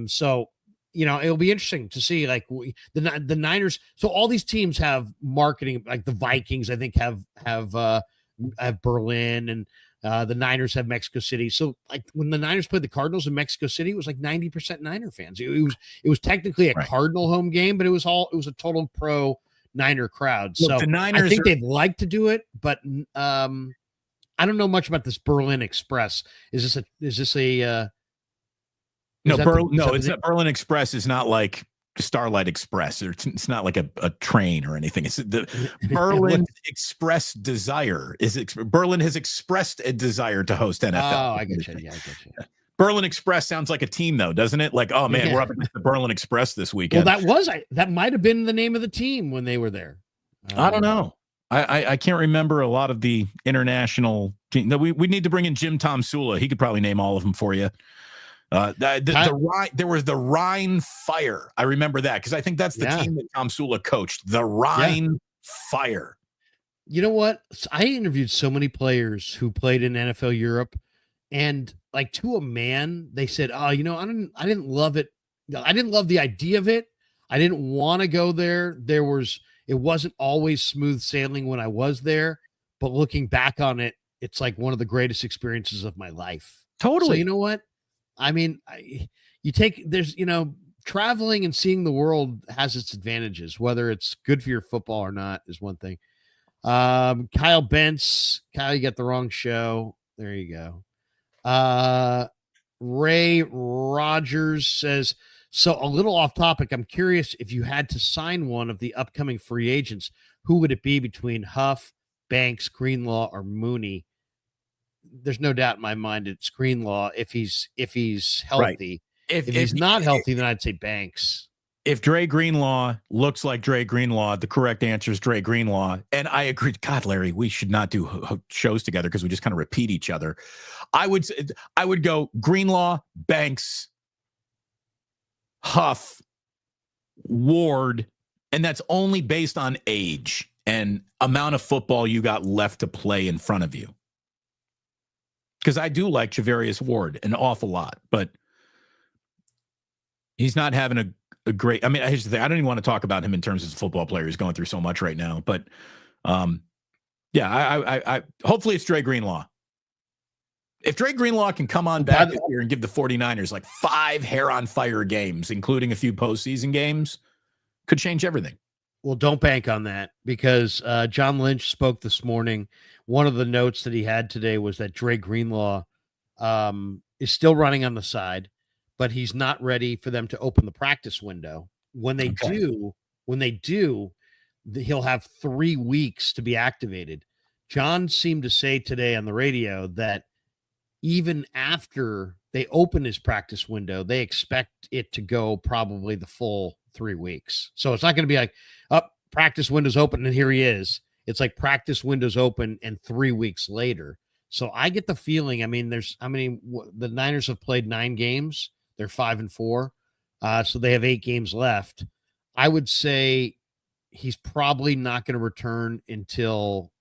So, it'll be interesting to see like the Niners. So all these teams have marketing, like the Vikings, I think have Berlin, and the Niners have Mexico City. So like when the Niners played the Cardinals in Mexico City, it was like 90% Niner fans. It was technically a Cardinal home game, but it was a total pro Niner crowd. Look, so the Niners I think they'd like to do it, but I don't know much about this Berlin Express. Is this a Berlin Express is not like Starlight Express. It's not like a train or anything. It's the Berlin Express desire. Berlin has expressed a desire to host NFL. Oh, I get you. Yeah, I get you. Berlin Express sounds like a team, though, doesn't it? Like, oh man, we're up against the Berlin Express this weekend. Well, that might have been the name of the team when they were there. I don't know. I can't remember a lot of the international team. We need to bring in Jim Tom Sula. He could probably name all of them for you. There was the Rhine Fire. I remember that because I think that's the team that Tom Sula coached. The Rhine Fire. You know what? I interviewed so many players who played in NFL Europe, and like to a man, they said, "Oh, I didn't love it. I didn't love the idea of it. I didn't want to go there. It wasn't always smooth sailing when I was there, but looking back on it, it's like one of the greatest experiences of my life." Totally. So you know what? I mean, traveling and seeing the world has its advantages. Whether it's good for your football or not is one thing. Kyle, you got the wrong show. There you go. Ray Rogers says, so a little off topic. I'm curious if you had to sign one of the upcoming free agents, who would it be between Huff, Banks, Greenlaw, or Mooney? There's no doubt in my mind it's Greenlaw if he's healthy. Right. If he's not healthy, then I'd say Banks. If Dre Greenlaw looks like Dre Greenlaw, the correct answer is Dre Greenlaw. And I agree. God, Larry, we should not do shows together because we just kind of repeat each other. I would go Greenlaw, Banks, Huff, Ward, and that's only based on age and amount of football you got left to play in front of you. because I do like Javarius Ward an awful lot, but he's not having a great. I mean, here's the thing. I don't even want to talk about him in terms of football player. He's going through so much right now, but yeah, I hopefully it's Dre Greenlaw. If Dre Greenlaw can come on back this year and give the 49ers like 5 hair on fire games, including a few postseason games, could change everything. Well, don't bank on that because John Lynch spoke this morning. One of the notes that he had today was that Dre Greenlaw is still running on the side, but he's not ready for them to open the practice window. When they do, he'll have 3 weeks to be activated. John seemed to say today on the radio that even after they open his practice window, they expect it to go probably the full 3 weeks. So it's not going to be like, practice window's open and here he is. It's like practice window's open and 3 weeks later. So I get the feeling, I mean, the Niners have played 9 games. They're 5-4. So they have 8 games left. I would say he's probably not going to return until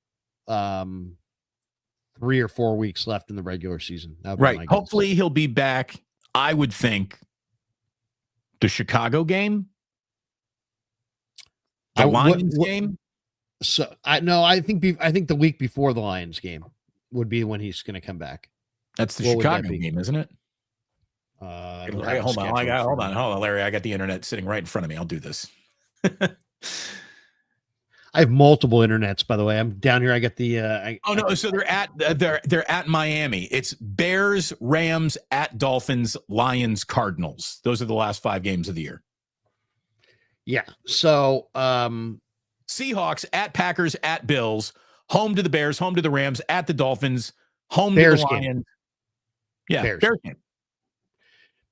3 or 4 weeks left in the regular season. Right. Hopefully he'll be back. I would think the Chicago game, the Lions game. So I think the week before the Lions game would be when he's going to come back. That's the Chicago game, isn't it? Hold on, Larry. I got the internet sitting right in front of me. I'll do this. I have multiple internets, by the way. I'm down here. I got the. So they're at Miami. It's Bears, Rams, at Dolphins, Lions, Cardinals. Those are the last 5 games of the year. Yeah. So Seahawks at Packers, at Bills, home to the Bears, home to the Rams, at the Dolphins, home Bears to the Lions. Game. Yeah, Bears game.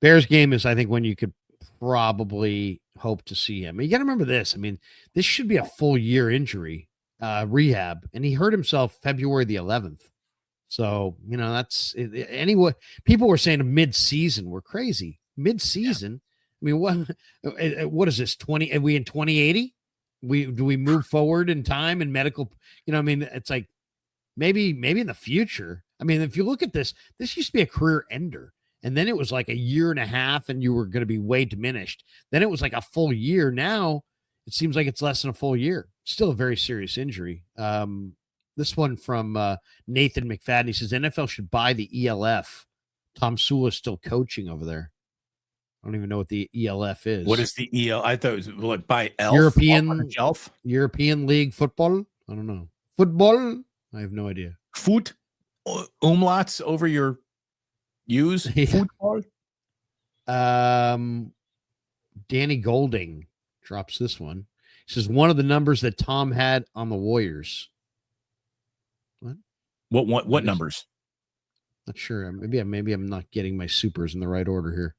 Bears game is, I think, when you could probably hope to see him. You got to remember this. I mean, this should be a full year injury rehab, and he hurt himself February the 11th. So, that's anyway. People were saying mid-season. We're crazy. Mid-season. Yeah. I mean, what is this? 20? Are we in 2080? Do we move forward in time and medical? I mean, it's like maybe in the future. I mean, if you look at this used to be a career ender. And then it was like a year and a half and you were going to be way diminished. Then it was like a full year. Now it seems like it's less than a full year. Still a very serious injury. This one from Nathan McFadden. He says NFL should buy the ELF. Tom Sula is still coaching over there. I don't even know what the ELF is. What is the EL? I thought it was like by ELF. European League football. I don't know. Football. I have no idea. Foot umlauts over your use. Football. Danny Golding drops this one. He says one of the numbers that Tom had on the Warriors. What numbers? Not sure. Maybe I'm not getting my supers in the right order here.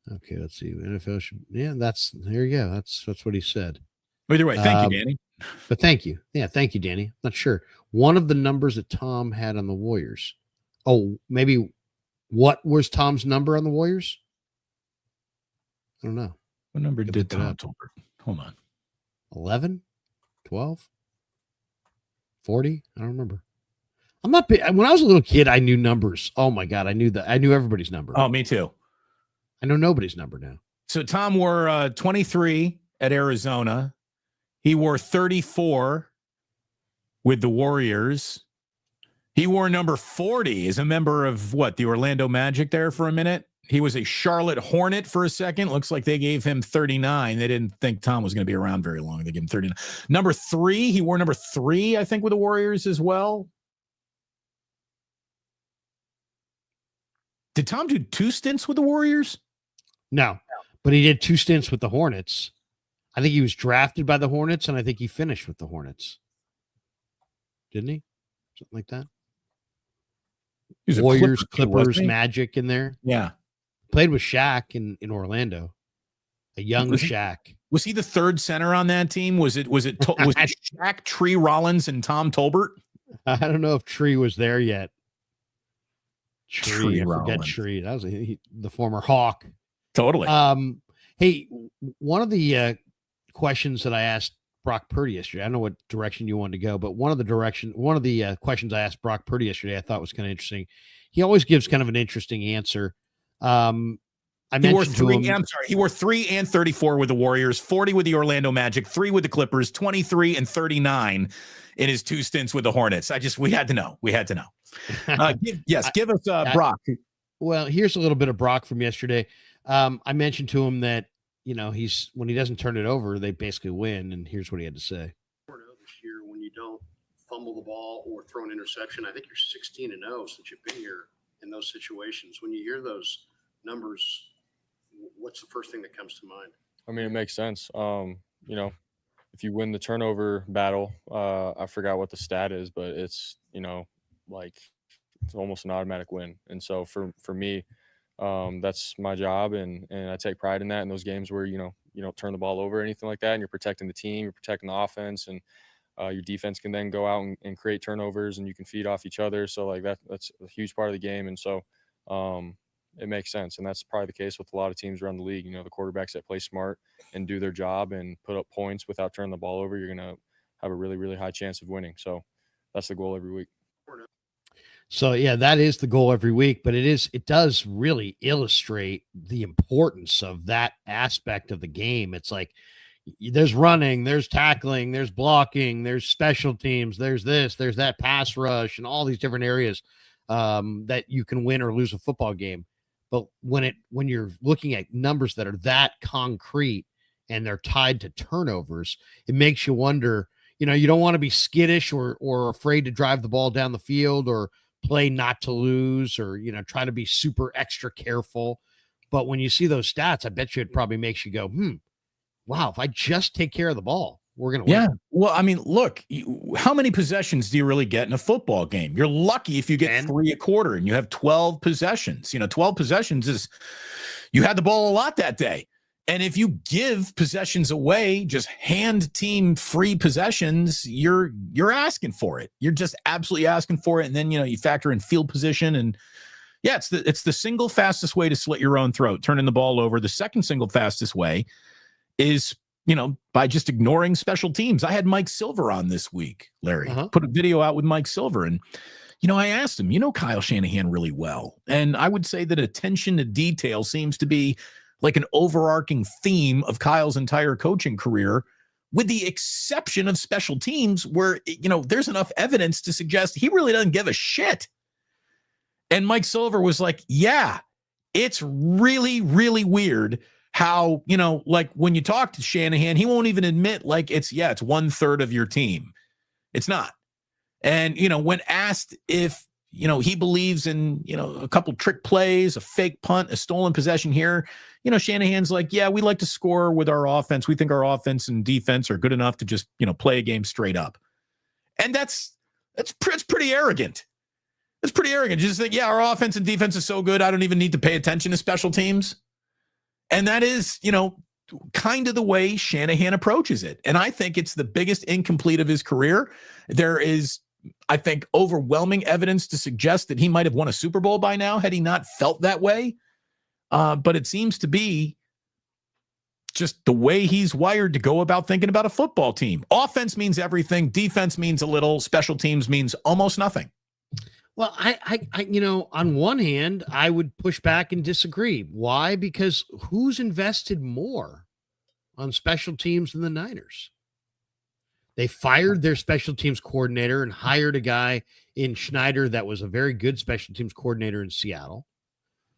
Okay, let's see. NFL should. Yeah, there you go. That's what he said. Either way, thank you, Danny. But thank you. Yeah, thank you, Danny. Not sure. One of the numbers that Tom had on the Warriors. Oh, maybe what was Tom's number on the Warriors? I don't know. What number did Tom Tolbert? Hold on. 11, 12, 40? I don't remember. I'm not big. When I was a little kid, I knew numbers. Oh my God. I knew everybody's number. Oh, me too. I know nobody's number now. So Tom wore 23 at Arizona. He wore 34 with the Warriors. He wore number 40 as a member of the Orlando Magic there for a minute. He was a Charlotte Hornet for a second. Looks like they gave him 39. They didn't think Tom was going to be around very long. They gave him 39. Number 3, he wore number 3, I think, with the Warriors as well. Did Tom do 2 stints with the Warriors? No, but he did 2 stints with the Hornets. I think he was drafted by the Hornets, and I think he finished with the Hornets. Didn't he? Something like that. Warriors, Clippers, Magic in there. Yeah. Played with Shaq in Orlando. A young Shaq. Was he the third center on that team? Was it Shaq, Tree Rollins, and Tom Tolbert? I don't know if Tree was there yet. Tree, I forget Rollins. Tree. That was the former Hawk. Totally. Hey, one of the questions that I asked Brock Purdy yesterday. I don't know what direction you wanted to go, but one of the questions I asked Brock Purdy yesterday, I thought was kind of interesting. He always gives kind of an interesting answer. I He wore mentioned to him, he wore 3 and 34 with the Warriors, 40 with the Orlando Magic, 3 with the Clippers, 23 and 39 in his 2 stints with the Hornets. We had to know. Give us Brock. Well, here's a little bit of Brock from yesterday. I mentioned to him that, when he doesn't turn it over, they basically win. And here's what he had to say. This year, when you don't fumble the ball or throw an interception, I think you're 16-0 since you've been here in those situations. When you hear those numbers, what's the first thing that comes to mind? I mean, it makes sense. If you win the turnover battle, I forgot what the stat is, but it's, it's almost an automatic win. And so for me, that's my job. And I take pride in that in those games where, you don't turn the ball over or anything like that. And you're protecting the team, you're protecting the offense, and your defense can then go out and create turnovers, and you can feed off each other. So that's a huge part of the game. And so, it makes sense. And that's probably the case with a lot of teams around the league. The quarterbacks that play smart and do their job and put up points without turning the ball over, you're going to have a really, really high chance of winning. So that's the goal every week. So yeah, that is the goal every week, but it does really illustrate the importance of that aspect of the game. It's like there's running, there's tackling, there's blocking, there's special teams, there's this, there's that pass rush, and all these different areas that you can win or lose a football game. But when you're looking at numbers that are that concrete and they're tied to turnovers, it makes you wonder, you don't want to be skittish or afraid to drive the ball down the field or play not to lose or, try to be super extra careful. But when you see those stats, I bet you it probably makes you go, wow, if I just take care of the ball, we're going to win. Yeah. Well, I mean, look, how many possessions do you really get in a football game? You're lucky if you get 3 a quarter and you have 12 possessions. 12 possessions is you had the ball a lot that day. And if you give possessions away, just hand team free possessions, you're asking for it. You're just absolutely asking for it. And then, you factor in field position, and yeah, it's the single fastest way to slit your own throat, turning the ball over. The second single fastest way is, by just ignoring special teams. I had Mike Silver on this week, Larry. Put a video out with Mike Silver. And, I asked him, Kyle Shanahan really well. And I would say that attention to detail seems to be like an overarching theme of Kyle's entire coaching career, with the exception of special teams where, there's enough evidence to suggest he really doesn't give a shit. And Mike Silver was like, yeah, it's really, really weird how, like when you talk to Shanahan, he won't even admit it's 1/3 of your team. It's not. And, when asked if, he believes in, a couple trick plays, a fake punt, a stolen possession here, Shanahan's like, yeah, we like to score with our offense. We think our offense and defense are good enough to just, play a game straight up. And that's pretty arrogant. It's pretty arrogant. Just think, yeah, our offense and defense is so good, I don't even need to pay attention to special teams. And that is, kind of the way Shanahan approaches it. And I think it's the biggest incomplete of his career. There is, I think, overwhelming evidence to suggest that he might have won a Super Bowl by now had he not felt that way. But it seems to be just the way he's wired to go about thinking about a football team. Offense means everything. Defense means a little. Special teams means almost nothing. Well, I on one hand, I would push back and disagree. Why? Because who's invested more on special teams than the Niners? They fired their special teams coordinator and hired a guy in Schneider that was a very good special teams coordinator in Seattle.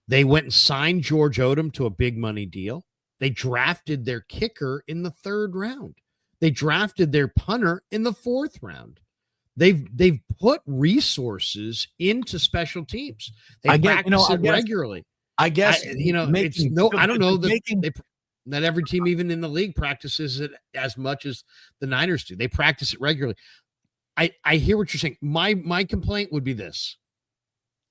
They went and signed George Odom to a big money deal. They drafted their kicker in the 3rd round. They drafted their punter in the 4th round. They've put resources into special teams. They practice it regularly. I guess I don't know that not every team, even in the league, practices it as much as the Niners do. They practice it regularly. I hear what you're saying. My complaint would be this: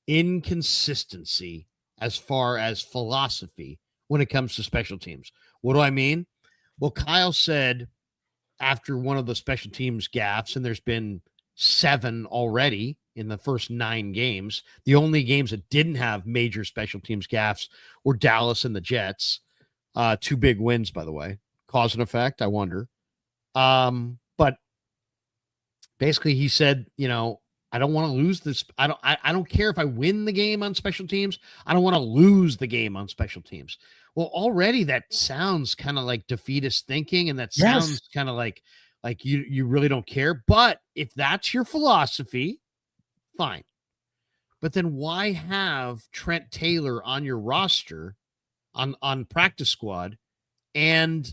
inconsistency as far as philosophy when it comes to special teams. What do I mean? Well, Kyle said after one of the special teams gaffes, and there's been 7 already in the first 9 games. The only games that didn't have major special teams gaffes were Dallas and the Jets. 2 big wins, by the way. Cause and effect, I wonder. But basically he said, I don't want to lose this. I don't care if I win the game on special teams. I don't want to lose the game on special teams. Well, already that sounds kind of like defeatist thinking, and that sounds kind of like you really don't care. But if that's your philosophy, fine. But then why have Trent Taylor on your roster on practice squad, and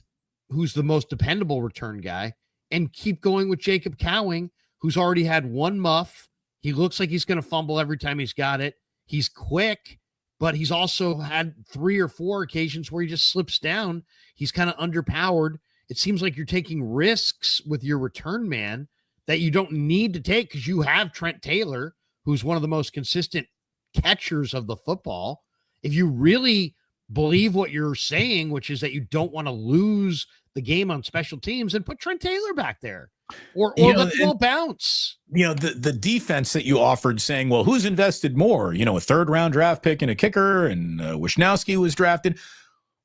who's the most dependable return guy, and keep going with Jacob Cowing, who's already had one muff. He looks like he's going to fumble every time he's got it. He's quick, but he's also had 3 or 4 occasions where he just slips down. He's kind of underpowered. It seems like you're taking risks with your return man that you don't need to take because you have Trent Taylor, who's one of the most consistent catchers of the football. If you really believe what you're saying, which is that you don't want to lose the game on special teams, and put Trent Taylor back there or let the ball bounce. The defense that you offered saying, well, who's invested more? A 3rd round draft pick and a kicker, and Wisnowski was drafted.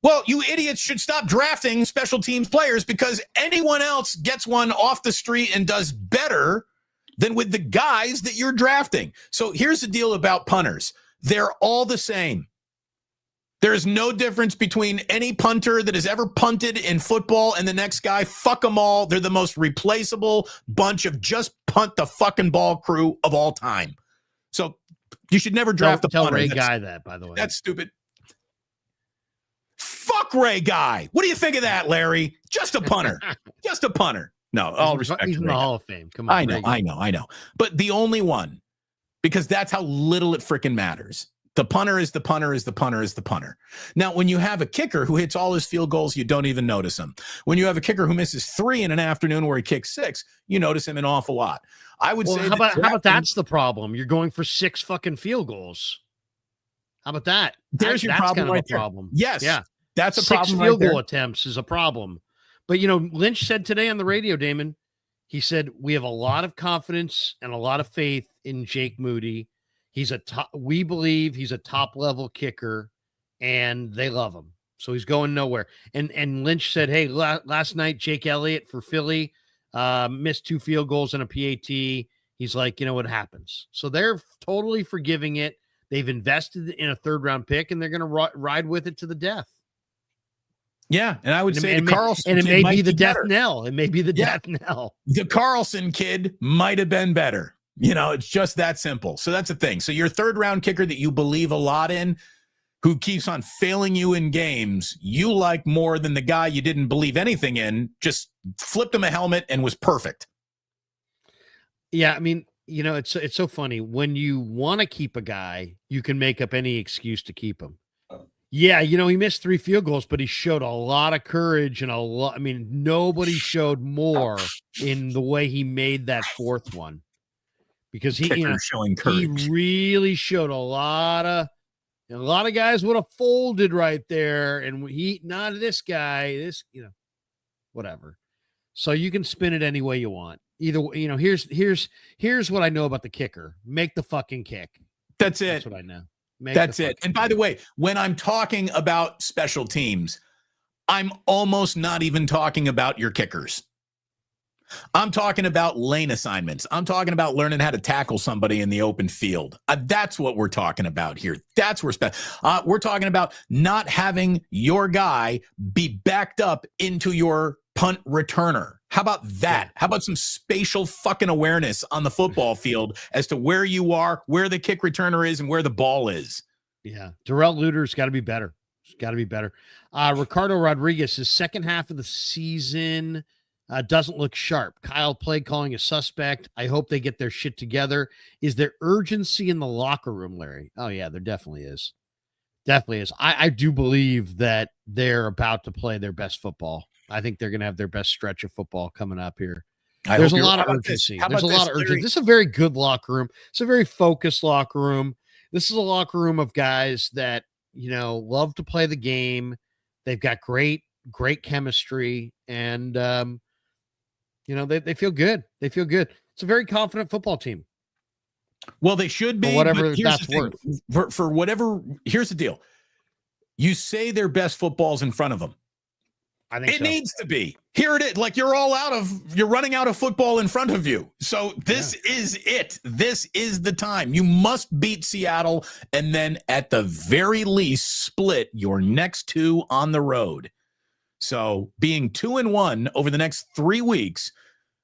Well, you idiots should stop drafting special teams players because anyone else gets one off the street and does better than with the guys that you're drafting. So here's the deal about punters. They're all the same. There's no difference between any punter that has ever punted in football and the next guy. Fuck them all. They're the most replaceable bunch of just punt the fucking ball crew of all time. So you should never draft a punter. Tell Ray Guy that, by the way. That's stupid. Fuck Ray Guy. What do you think of that, Larry? Just a punter. Just a punter. No, all respect. He's in the Hall of Fame. Come on. I know. But the only one, because that's how little it freaking matters. The punter is the punter is the punter is the punter. Now, when you have a kicker who hits all his field goals, you don't even notice him. When you have a kicker who misses 3 in an afternoon where he kicks 6, you notice him an awful lot. I would say. How about that's the problem? You're going for 6 fucking field goals. How about that? There's your problem right there. Problem. Yes. Yeah. That's a 6 problem. 6 field goal attempts is a problem. But, Lynch said today on the radio, Damon, he said, we have a lot of confidence and a lot of faith in Jake Moody. We believe he's a top level kicker and they love him. So he's going nowhere. And Lynch said, hey, last night, Jake Elliott for Philly missed 2 field goals and a PAT. He's like, what happens? So they're totally forgiving it. They've invested in a 3rd round pick and they're going to ride with it to the death. Yeah, and I would say Carlson, and it may be the death knell. It may be the death knell. The Carlson kid might have been better. It's just that simple. So that's the thing. So your 3rd round kicker that you believe a lot in, who keeps on failing you in games, you like more than the guy you didn't believe anything in, just flipped him a helmet and was perfect. Yeah, I mean, it's so funny. When you want to keep a guy, you can make up any excuse to keep him. Yeah, he missed 3 field goals, but he showed a lot of courage and nobody showed more in the way he made that 4th one. Because he showing courage. He really showed a lot of guys would have folded right there, and not this guy, whatever. So you can spin it any way you want. Either here's what I know about the kicker: make the fucking kick. That's it. That's what I know. That's it. And by the way, when I'm talking about special teams, I'm almost not even talking about your kickers. I'm talking about lane assignments. I'm talking about learning how to tackle somebody in the open field. That's what we're talking about here. That's where we're talking about not having your guy be backed up into your punt returner. How about that? How about some spatial fucking awareness on the football field as to where you are, where the kick returner is, and where the ball is? Yeah. Darrell Luter's got to be better. It's got to be better. Ricardo Rodriguez, his second half of the season doesn't look sharp. Kyle play calling a suspect. I hope they get their shit together. Is there urgency in the locker room, Larry? Oh, yeah, there definitely is. Definitely is. I do believe that they're about to play their best football. I think they're going to have their best stretch of football coming up here. There's a lot of urgency. There's a lot of urgency. This is a very good locker room. It's a very focused locker room. This is a locker room of guys that, love to play the game. They've got great chemistry, and, they feel good. They feel good. It's a very confident football team. Well, they should be. For whatever that's worth. For whatever, here's the deal. You say their best football's in front of them. I think It so. needs to be. Here it is. Like you're running out of football in front of you. So this is it. This is the time. You must beat Seattle and then at the very least split your next 2 on the road. So being 2-1 over the next 3 weeks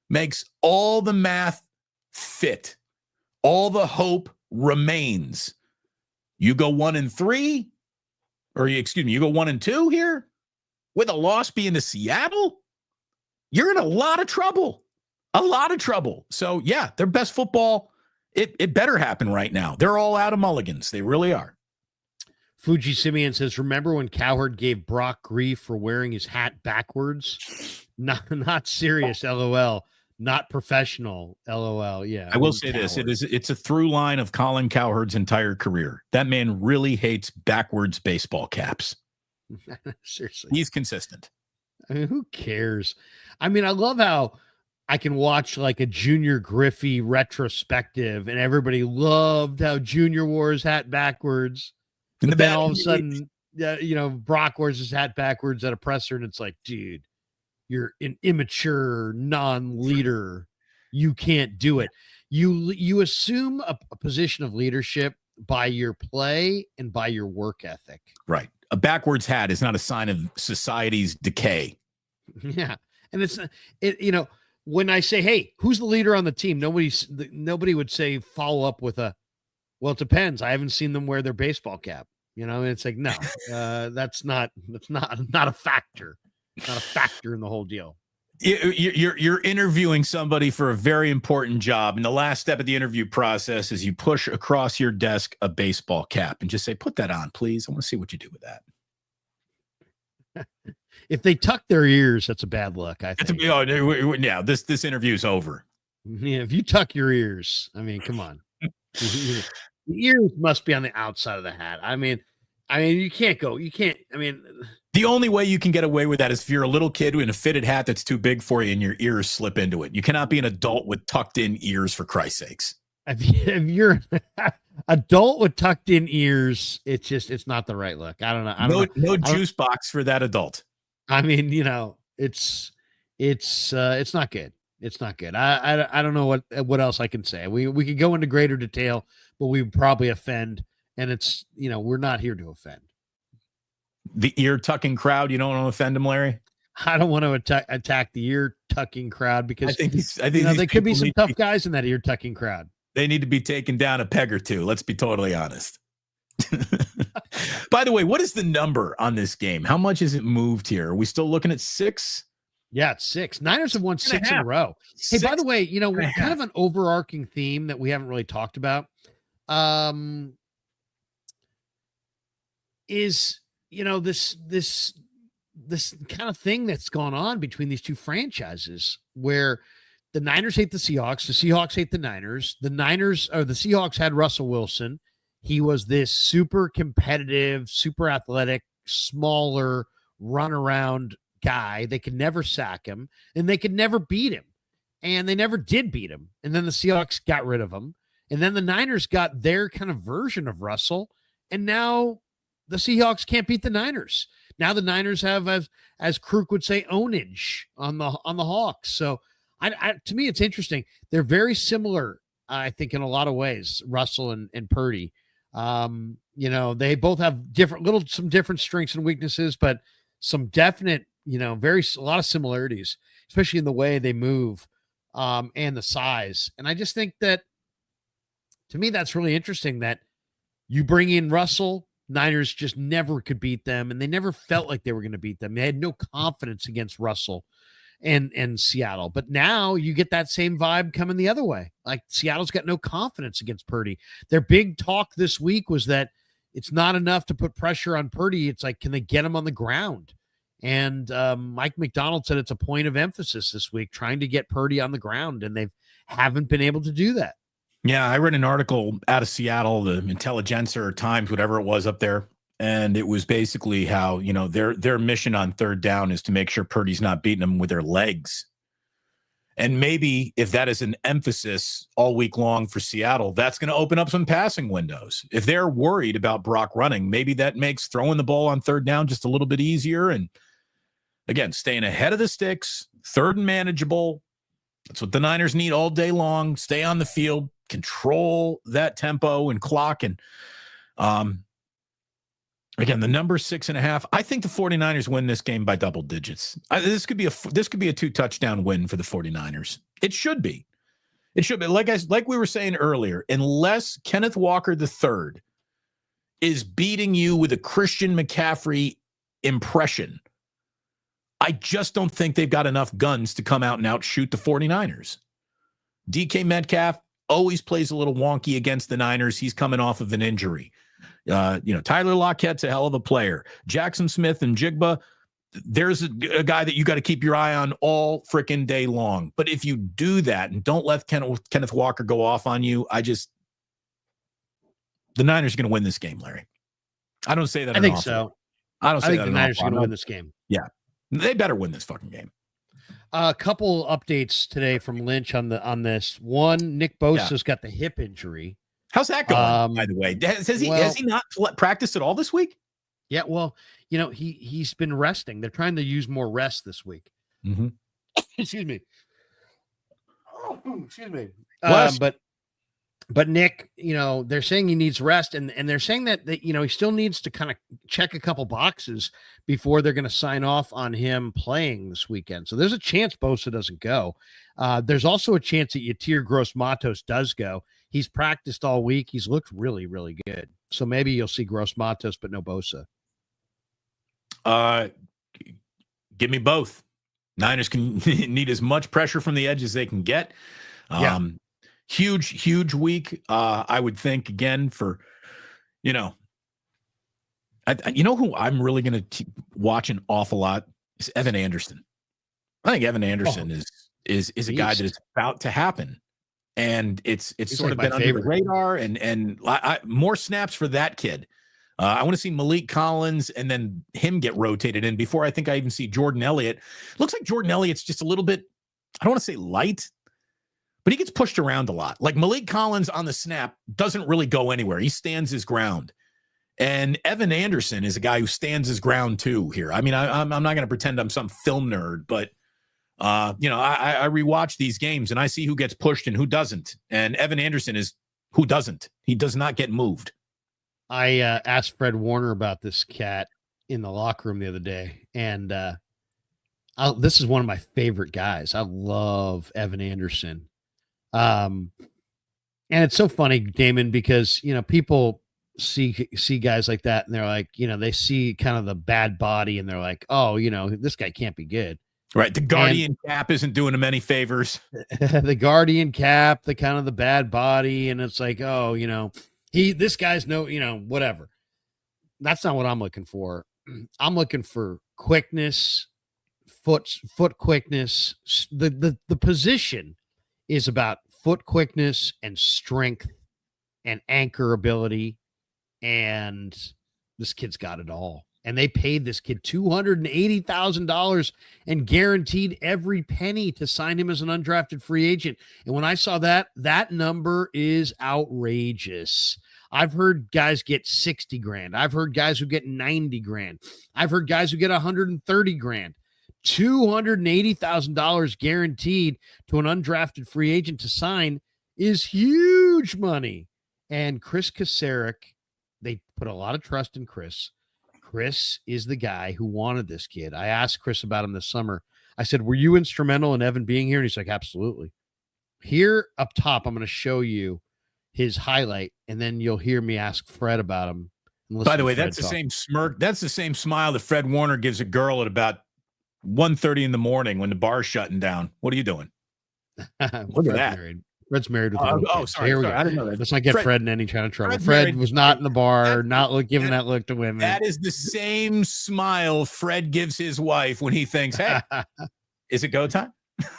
makes all the math fit. All the hope remains. You go 1-3, or you go 1-2 here with a loss being to Seattle. You're in a lot of trouble. So yeah, their best football. It better happen right now. They're all out of mulligans. They really are. Fuji Simeon says, remember when Cowherd gave Brock grief for wearing his hat backwards? Not serious, LOL. Not professional, LOL. Yeah. I will say this. It's a through line of Colin Cowherd's entire career. That man really hates backwards baseball caps. Seriously. He's consistent. I mean, who cares? I mean, I love how I can watch like a Junior Griffey retrospective and everybody loved how Junior wore his hat backwards. And then all of a sudden, Brock wears his hat backwards at a presser and it's like, dude, you're an immature non-leader. You can't do it. You assume a position of leadership by your play and by your work ethic. Right. A backwards hat is not a sign of society's decay. Yeah. And it's when I say, hey, who's the leader on the team? Nobody would say follow up with well, it depends. I haven't seen them wear their baseball cap. It's like, no, that's not a factor. Not a factor in the whole deal. You're interviewing somebody for a very important job. And the last step of the interview process is you push across your desk a baseball cap and just say, put that on, please. I want to see what you do with that. If they tuck their ears, that's a bad look. I think. This interview's over. Yeah, if you tuck your ears, I mean, come on. The ears must be on the outside of the hat. I mean, you can't. The only way you can get away with that is if you're a little kid in a fitted hat that's too big for you and your ears slip into it. You cannot be an adult with tucked in ears, for Christ's sakes. If you're an adult with tucked in ears, it's not the right look. I don't know. No juice box for that adult. I mean, it's not good. It's not good. I don't know what else I can say. We could go into greater detail, but we would probably offend. And it's, we're not here to offend. The ear tucking crowd, you don't want to offend them, Larry? I don't want to attack the ear tucking crowd because I think there could be some tough guys in that ear tucking crowd. They need to be taken down a peg or two. Let's be totally honest. By the way, what is the number on this game? How much has it moved here? Are we still looking at 6? Yeah, it's 6. Niners have won 6 in a row. Hey, by the way, kind of an overarching theme that we haven't really talked about is this kind of thing that's gone on between these two franchises where the Niners hate the Seahawks, the Seahawks hate the Niners. The Seahawks had Russell Wilson. He was this super competitive, super athletic, smaller runaround guy. They could never sack him and they could never beat him. And they never did beat him. And then the Seahawks got rid of him. And then the Niners got their kind of version of Russell. And now the Seahawks can't beat the Niners. Now the Niners have, as Krueger would say, ownage on the Hawks. So to me, it's interesting. They're very similar, I think, in a lot of ways, Russell and Purdy. They both have some different strengths and weaknesses, but some definite, a lot of similarities, especially in the way they move and the size. And I just think that, to me, that's really interesting that you bring in Russell. Niners just never could beat them, and they never felt like they were going to beat them. They had no confidence against Russell and Seattle. But now you get that same vibe coming the other way. Like Seattle's got no confidence against Purdy. Their big talk this week was that it's not enough to put pressure on Purdy. It's like, can they get him on the ground? And Mike McDonald said it's a point of emphasis this week, trying to get Purdy on the ground, and they haven't been able to do that. Yeah, I read an article out of Seattle, the Intelligencer or Times, whatever it was up there, and it was basically how, their mission on third down is to make sure Purdy's not beating them with their legs. And maybe if that is an emphasis all week long for Seattle, that's going to open up some passing windows. If they're worried about Brock running, maybe that makes throwing the ball on third down just a little bit easier. And Again, staying ahead of the sticks, third and manageable. That's what the Niners need all day long. Stay on the field, control that tempo and clock. And again, the number 6.5. I think the 49ers win this game by double digits. This could be a 2-touchdown win for the 49ers. It should be. It should be. Like we were saying earlier, unless Kenneth Walker III is beating you with a Christian McCaffrey impression, I just don't think they've got enough guns to come out and outshoot the 49ers. DK Metcalf always plays a little wonky against the Niners. He's coming off of an injury. Tyler Lockett's a hell of a player. Jackson Smith and Jigba, there's a guy that you got to keep your eye on all freaking day long. But if you do that and don't let Kenneth Walker go off on you, the Niners are going to win this game, Larry. I don't say that. I think so. I think the Niners are going to win this game. Yeah. They better win this fucking game. A couple updates today from Lynch on this. One, Nick Bosa's got the hip injury. How's that going, by the way? Has he not practiced at all this week? Yeah, well, he's been resting. They're trying to use more rest this week. Mm-hmm. Excuse me. Excuse me. But Nick, they're saying he needs rest, and they're saying that he still needs to kind of check a couple boxes before they're going to sign off on him playing this weekend. So there's a chance Bosa doesn't go. There's also a chance that Yatir Gross-Matos does go. He's practiced all week. He's looked really, really good. So maybe you'll see Gross-Matos, but no Bosa. Give me both. Niners can need as much pressure from the edge as they can get. Huge week. I would think again for, who I'm really going to watch an awful lot is Evan Anderson. I think Evan Anderson is a guy that is about to happen, and it's sort of been under the radar and more snaps for that kid. I want to see Malik Collins and then him get rotated in before I think I even see Jordan Elliott. Looks like Jordan Elliott's just a little bit, I don't want to say light, but he gets pushed around a lot. Like Malik Collins on the snap doesn't really go anywhere. He stands his ground. And Evan Anderson is a guy who stands his ground too here. I mean, I'm not going to pretend I'm some film nerd, but I rewatch these games and I see who gets pushed and who doesn't. And Evan Anderson is who doesn't. He does not get moved. I asked Fred Warner about this cat in the locker room the other day, and this is one of my favorite guys. I love Evan Anderson. And it's so funny, Damon, because, people see guys like that and they're like, they see kind of the bad body and they're like, oh, this guy can't be good. Right. The Guardian cap isn't doing him any favors. The Guardian cap, the kind of the bad body. And it's like, oh, this guy's whatever. That's not what I'm looking for. I'm looking for quickness, foot quickness. The position is about foot quickness and strength and anchor ability. And this kid's got it all. And they paid this kid $280,000 and guaranteed every penny to sign him as an undrafted free agent. And when I saw that number is outrageous. I've heard guys get 60 grand. I've heard guys who get 90 grand. I've heard guys who get 130 grand. $280,000 guaranteed to an undrafted free agent to sign is huge money. And Chris Kasarik, they put a lot of trust in Chris. Chris is the guy who wanted this kid. I asked Chris about him this summer. I said, were you instrumental in Evan being here? And he's like, absolutely. Here up top, I'm going to show you his highlight, and then you'll hear me ask Fred about him. By the way, that's the same smirk. That's the same smile that Fred Warner gives a girl at about 1:30 in the morning when the bar's shutting down. What are you doing? Look at that. Married. Fred's married with sorry. Here we go. I didn't know that. Let's not get Fred in any kind of trouble. Fred was not in the bar, giving that look to women. That is the same smile Fred gives his wife when he thinks, hey, is it go time?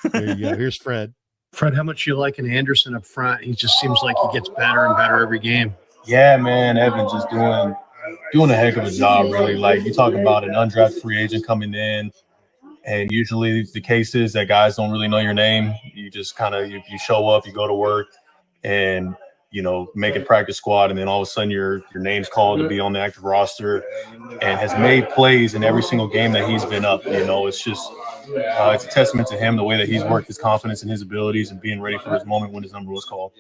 There you go. Here's Fred. Fred, how much you like an Anderson up front? He just seems like he gets better and better every game. Yeah, man. Evan's just doing a heck of a job, really. Like, you talk about an undrafted free agent coming in, and usually the case is that guys don't really know your name. You just kind of you show up, you go to work, and making practice squad, and then all of a sudden your name's called to be on the active roster, and has made plays in every single game that he's been up. It's just it's a testament to him, the way that he's worked his confidence and his abilities and being ready for his moment when his number was called.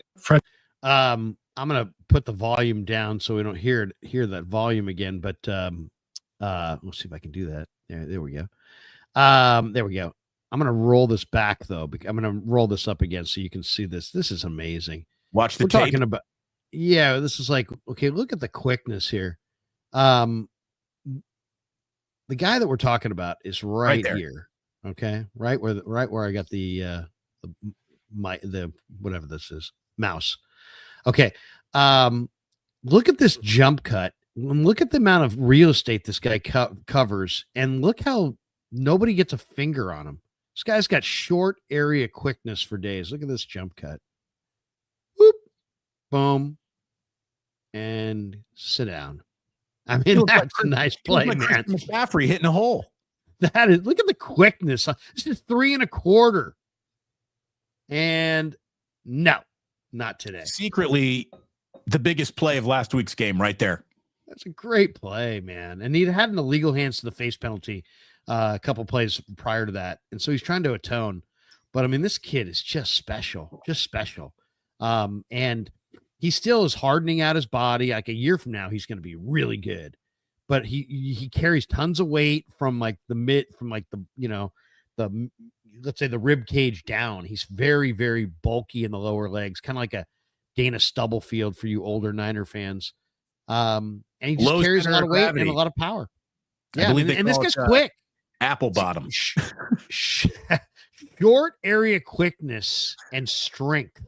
I'm gonna put the volume down so we don't hear that volume again, but we'll see if I can do that. There we go. There we go. I'm gonna roll this back though. I'm gonna roll this up again so you can see this. This is amazing. Watch the We're tape. talking about, yeah, this is like, okay, look at the quickness here. The guy that we're talking about is right here. Okay. Right where I got the whatever this is, mouse. Okay. Look at this jump cut. Look at the amount of real estate this guy covers, and look how nobody gets a finger on him. This guy's got short area quickness for days. Look at this jump cut. Whoop, boom, and sit down. I mean, that's a nice play, man. McCaffrey hitting a hole. That is, look at the quickness. This is 3 1/4. And no, not today. Secretly, the biggest play of last week's game right there. That's a great play, man. And he had an illegal hands to the face penalty a couple plays prior to that. And so he's trying to atone. But I mean, this kid is just special, and he still is hardening out his body. Like a year from now, he's going to be really good. But he carries tons of weight from like the let's say the rib cage down. He's very, very bulky in the lower legs, kind of like a Dana Stubblefield for you older Niner fans. And he just carries a lot of weight and a lot of power. Yeah, and this guy's quick. Apple bottom. Short area quickness and strength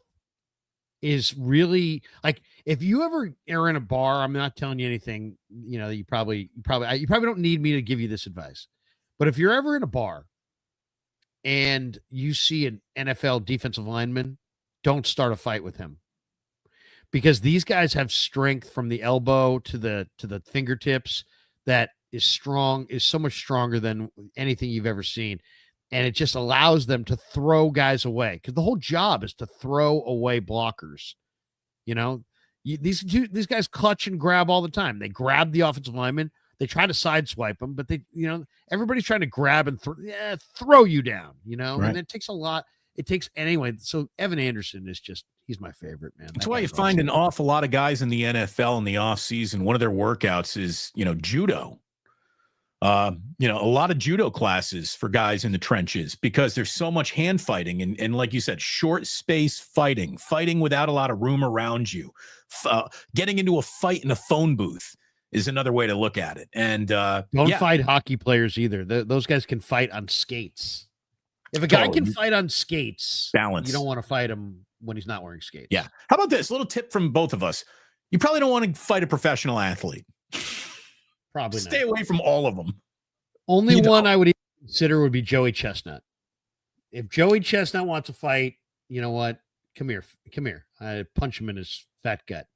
is really, like, if you ever are in a bar, I'm not telling you anything, you probably don't need me to give you this advice. But if you're ever in a bar and you see an NFL defensive lineman, don't start a fight with him, because these guys have strength from the elbow to the fingertips that is so much stronger than anything you've ever seen. And it just allows them to throw guys away, because the whole job is to throw away blockers. These guys clutch and grab all the time. They grab the offensive lineman. They try to sideswipe them, but everybody's trying to grab and throw you down, Right. And it takes a lot. It takes anyway. So Evan Anderson is he's my favorite, man. That's why you find an awful lot of guys in the NFL in the off season. One of their workouts is, judo. A lot of judo classes for guys in the trenches, because there's so much hand fighting and like you said, short space fighting without a lot of room around you. Getting into a fight in a phone booth is another way to look at it. And don't fight hockey players either. Those guys can fight on skates. If a guy can fight on skates, balance. You don't want to fight him when he's not wearing skates. Yeah. How about this little tip from both of us? You probably don't want to fight a professional athlete. Probably stay away from all of them. Only one I would even consider would be Joey Chestnut. If Joey Chestnut wants to fight, you know what? Come here. I punch him in his fat gut.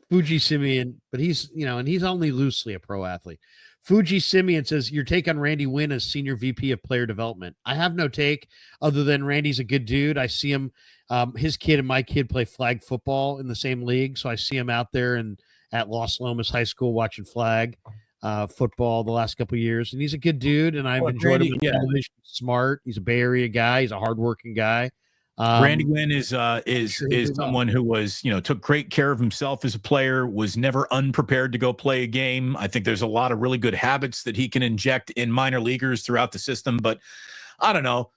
Fuji Simeon, but he's only loosely a pro athlete. Fuji Simeon says, your take on Randy Wynn as senior VP of player development. I have no take other than Randy's a good dude. I see him, his kid and my kid play flag football in the same league. So I see him out there at Los Lomas High School watching flag football the last couple of years. And he's a good dude. And I've enjoyed him. Yeah. He's smart. He's a Bay Area guy. He's a hardworking guy. Randy Wynn is someone who was, took great care of himself as a player, was never unprepared to go play a game. I think there's a lot of really good habits that he can inject in minor leaguers throughout the system. But I don't know,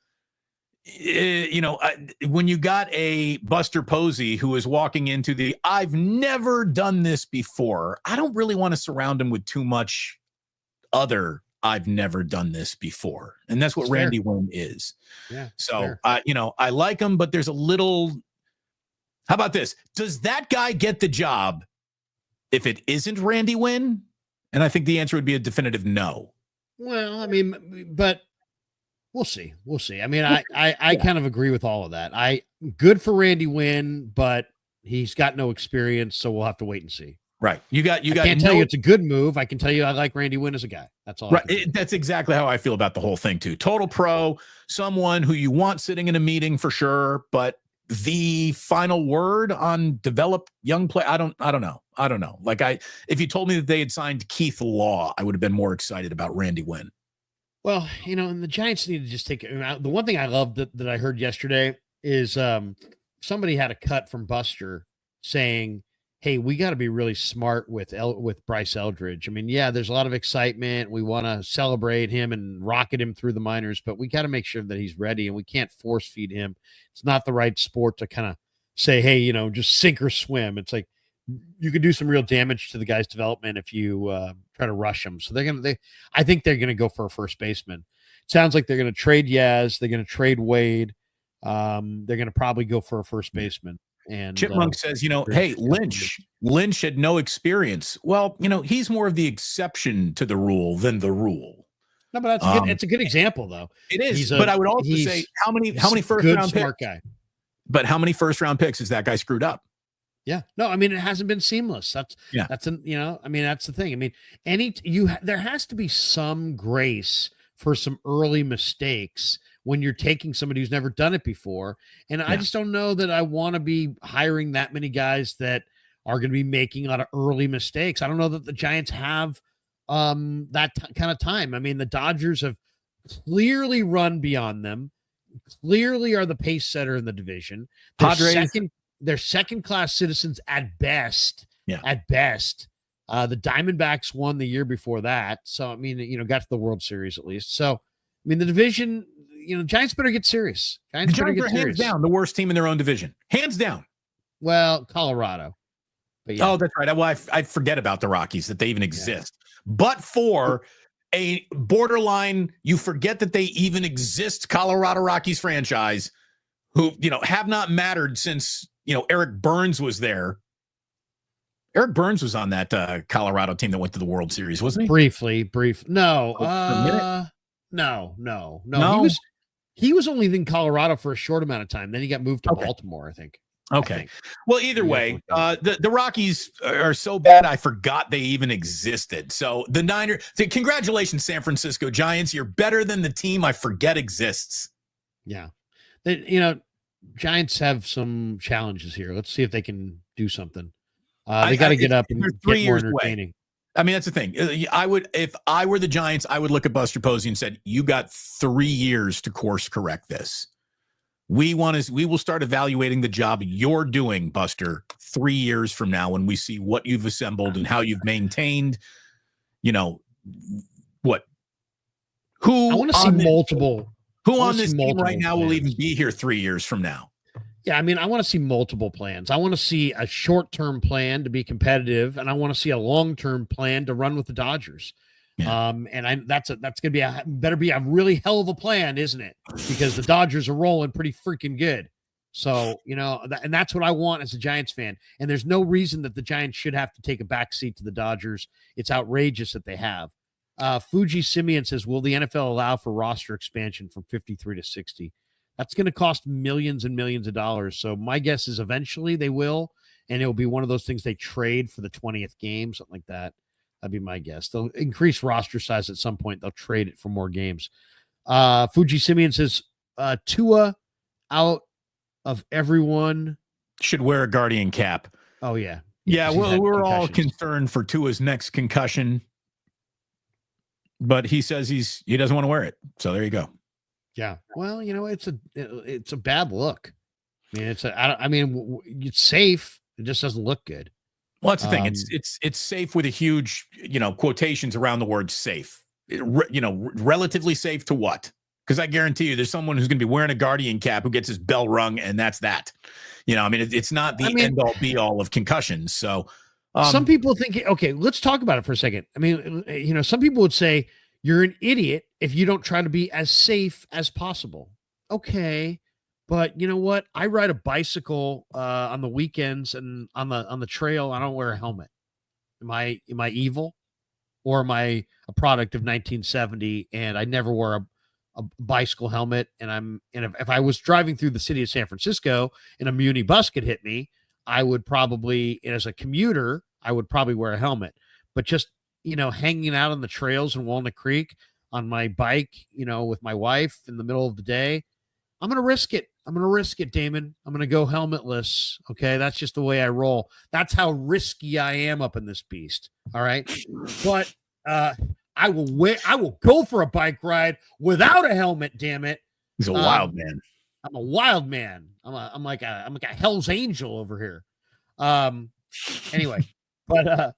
when you got a Buster Posey who is walking into I've never done this before, I don't really want to surround him with too much other I've never done this before. And that's what Randy Wynn is. Yeah. So, I like him, but there's a little, how about this? Does that guy get the job if it isn't Randy Wynn? And I think the answer would be a definitive no. Well, I mean, but we'll see. I mean, I kind of agree with all of that. Good for Randy Wynn, but he's got no experience. So we'll have to wait and see. Right. I can't tell you it's a good move. I can tell you I like Randy Wynn as a guy. That's all. Right. That's exactly how I feel about the whole thing too. Total pro, someone who you want sitting in a meeting for sure, but the final word on developed young play? I don't know. Like if you told me that they had signed Keith Law, I would have been more excited about Randy Wynn. Well, and the Giants need to just take it. The one thing I loved that I heard yesterday is somebody had a cut from Buster saying, hey, we got to be really smart with Bryce Eldridge. I mean, yeah, there's a lot of excitement. We want to celebrate him and rocket him through the minors, but we got to make sure that he's ready, and we can't force feed him. It's not the right sport to kind of say, hey, just sink or swim. It's like you could do some real damage to the guy's development if you try to rush him. So I think they're going to go for a first baseman. It sounds like they're going to trade Yaz. They're going to trade Wade. They're going to probably go for a first baseman. And Chipmunk says, hey, Lynch had no experience. Well, he's more of the exception to the rule than the rule. No, but it's a good example, though. It is. But I would also say how many first round picks? Guy. But how many first round picks has that guy screwed up? Yeah. No, I mean, it hasn't been seamless. That's the thing. I mean, there has to be some grace for some early mistakes when you're taking somebody who's never done it before. And I just don't know that I want to be hiring that many guys that are going to be making a lot of early mistakes. I don't know that the Giants have that kind of time. I mean, the Dodgers have clearly run beyond them, clearly are the pace setter in the division. They're second-class citizens at best. Yeah. At best. The Diamondbacks won the year before that. So, I mean, got to the World Series at least. So, I mean, the division, Giants better get serious. The Giants are hands down the worst team in their own division. Hands down. Well, Colorado. But yeah. Oh, that's right. Well, I forget about the Rockies, that they even exist. Yeah. But for a borderline, you forget that they even exist, Colorado Rockies franchise, who, have not mattered since, Eric Burns was there. Eric Burns was on that Colorado team that went to the World Series, wasn't he? Briefly. No. No. He was only in Colorado for a short amount of time. Then he got moved to Baltimore, I think. Okay. Well, either way, the Rockies are so bad, I forgot they even existed. So the Niners, congratulations, San Francisco Giants. You're better than the team I forget exists. Yeah. Giants have some challenges here. Let's see if they can do something. They got to get up and get more entertaining. I mean, that's the thing. If I were the Giants, I would look at Buster Posey and said, you got 3 years to course correct this. We will start evaluating the job you're doing, Buster, 3 years from now when we see what you've assembled and how you've maintained, what? Who I want to see multiple. Who on this team right now will even be here 3 years from now? Yeah, I mean, I want to see multiple plans. I want to see a short-term plan to be competitive, and I want to see a long-term plan to run with the Dodgers. Yeah. That's going to better be a really hell of a plan, isn't it? Because the Dodgers are rolling pretty freaking good. So, and that's what I want as a Giants fan. And there's no reason that the Giants should have to take a backseat to the Dodgers. It's outrageous that they have. Fuji Simeon says, will the NFL allow for roster expansion from 53 to 60? That's going to cost millions and millions of dollars. So my guess is eventually they will, and it'll be one of those things they trade for the 20th game, something like that. That'd be my guess. They'll increase roster size at some point. They'll trade it for more games. Fuji Simeon says, Tua out of everyone should wear a Guardian cap. Oh, yeah. Yeah, well, we're all concerned for Tua's next concussion, but he says he doesn't want to wear it. So there you go. Yeah. Well, it's a bad look. I mean, it's safe. It just doesn't look good. Well, that's the thing. It's safe with a huge, quotations around the word safe. Relatively safe to what? Because I guarantee you there's someone who's going to be wearing a Guardian cap who gets his bell rung, and that's that. It's not the end all be all of concussions. So some people think, okay, let's talk about it for a second. I mean, some people would say you're an idiot if you don't try to be as safe as possible. Okay. But you know what? I ride a bicycle on the weekends and on the trail. I don't wear a helmet. Am I evil, or am I a product of 1970? And I never wore a bicycle helmet. And if I was driving through the city of San Francisco and a Muni bus could hit me, I would probably, as a commuter, I would probably wear a helmet. But just hanging out on the trails in Walnut Creek on my bike, with my wife in the middle of the day, I'm going to risk it. I'm going to risk it, Damon. I'm going to go helmetless. Okay. That's just the way I roll. That's how risky I am up in this beast. All right. But I will go for a bike ride without a helmet. Damn it. He's a wild man. I'm a wild man. I'm like a Hell's Angel over here. Anyway, but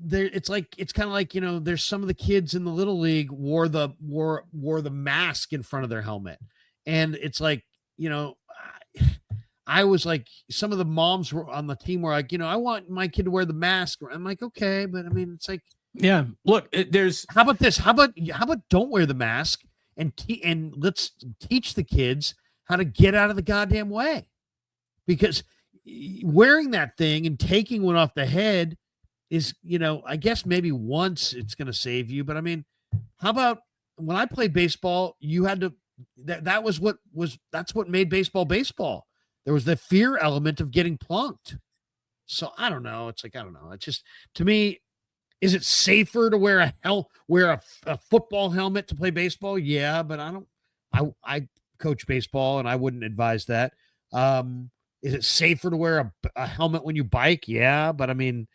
it's kind of like, there's some of the kids in the little league wore the mask in front of their helmet. And it's like, I was like, some of the moms were on the team were like, I want my kid to wear the mask. I'm like, okay. But I mean, it's like, yeah, look, how about this? How about don't wear the mask and let's teach the kids how to get out of the goddamn way, because wearing that thing and taking one off the head is, I guess maybe once it's going to save you. But I mean, how about when I played baseball, you had to, that's what made baseball. There was the fear element of getting plunked. So I don't know. It's like, I don't know. It's just, to me, is it safer to wear a football helmet to play baseball? Yeah, but I coach baseball and I wouldn't advise that. Is it safer to wear a helmet when you bike? Yeah, but I mean,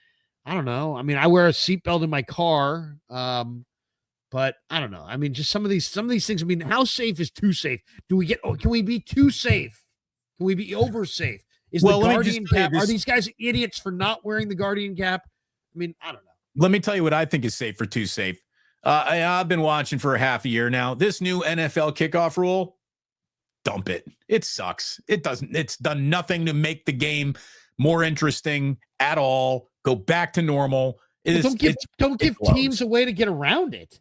I don't know. I mean, I wear a seatbelt in my car. But I don't know. I mean, just some of these things. I mean, how safe is too safe? Can we be too safe? Can we be over safe? Is the Guardian cap? Are these guys idiots for not wearing the Guardian cap? I mean, I don't know. Let me tell you what I think is safe for too safe. I've been watching for a half a year now. This new NFL kickoff rule, dump it. It sucks. It's done nothing to make the game more interesting at all. Go back to normal. Don't give teams a way to get around it.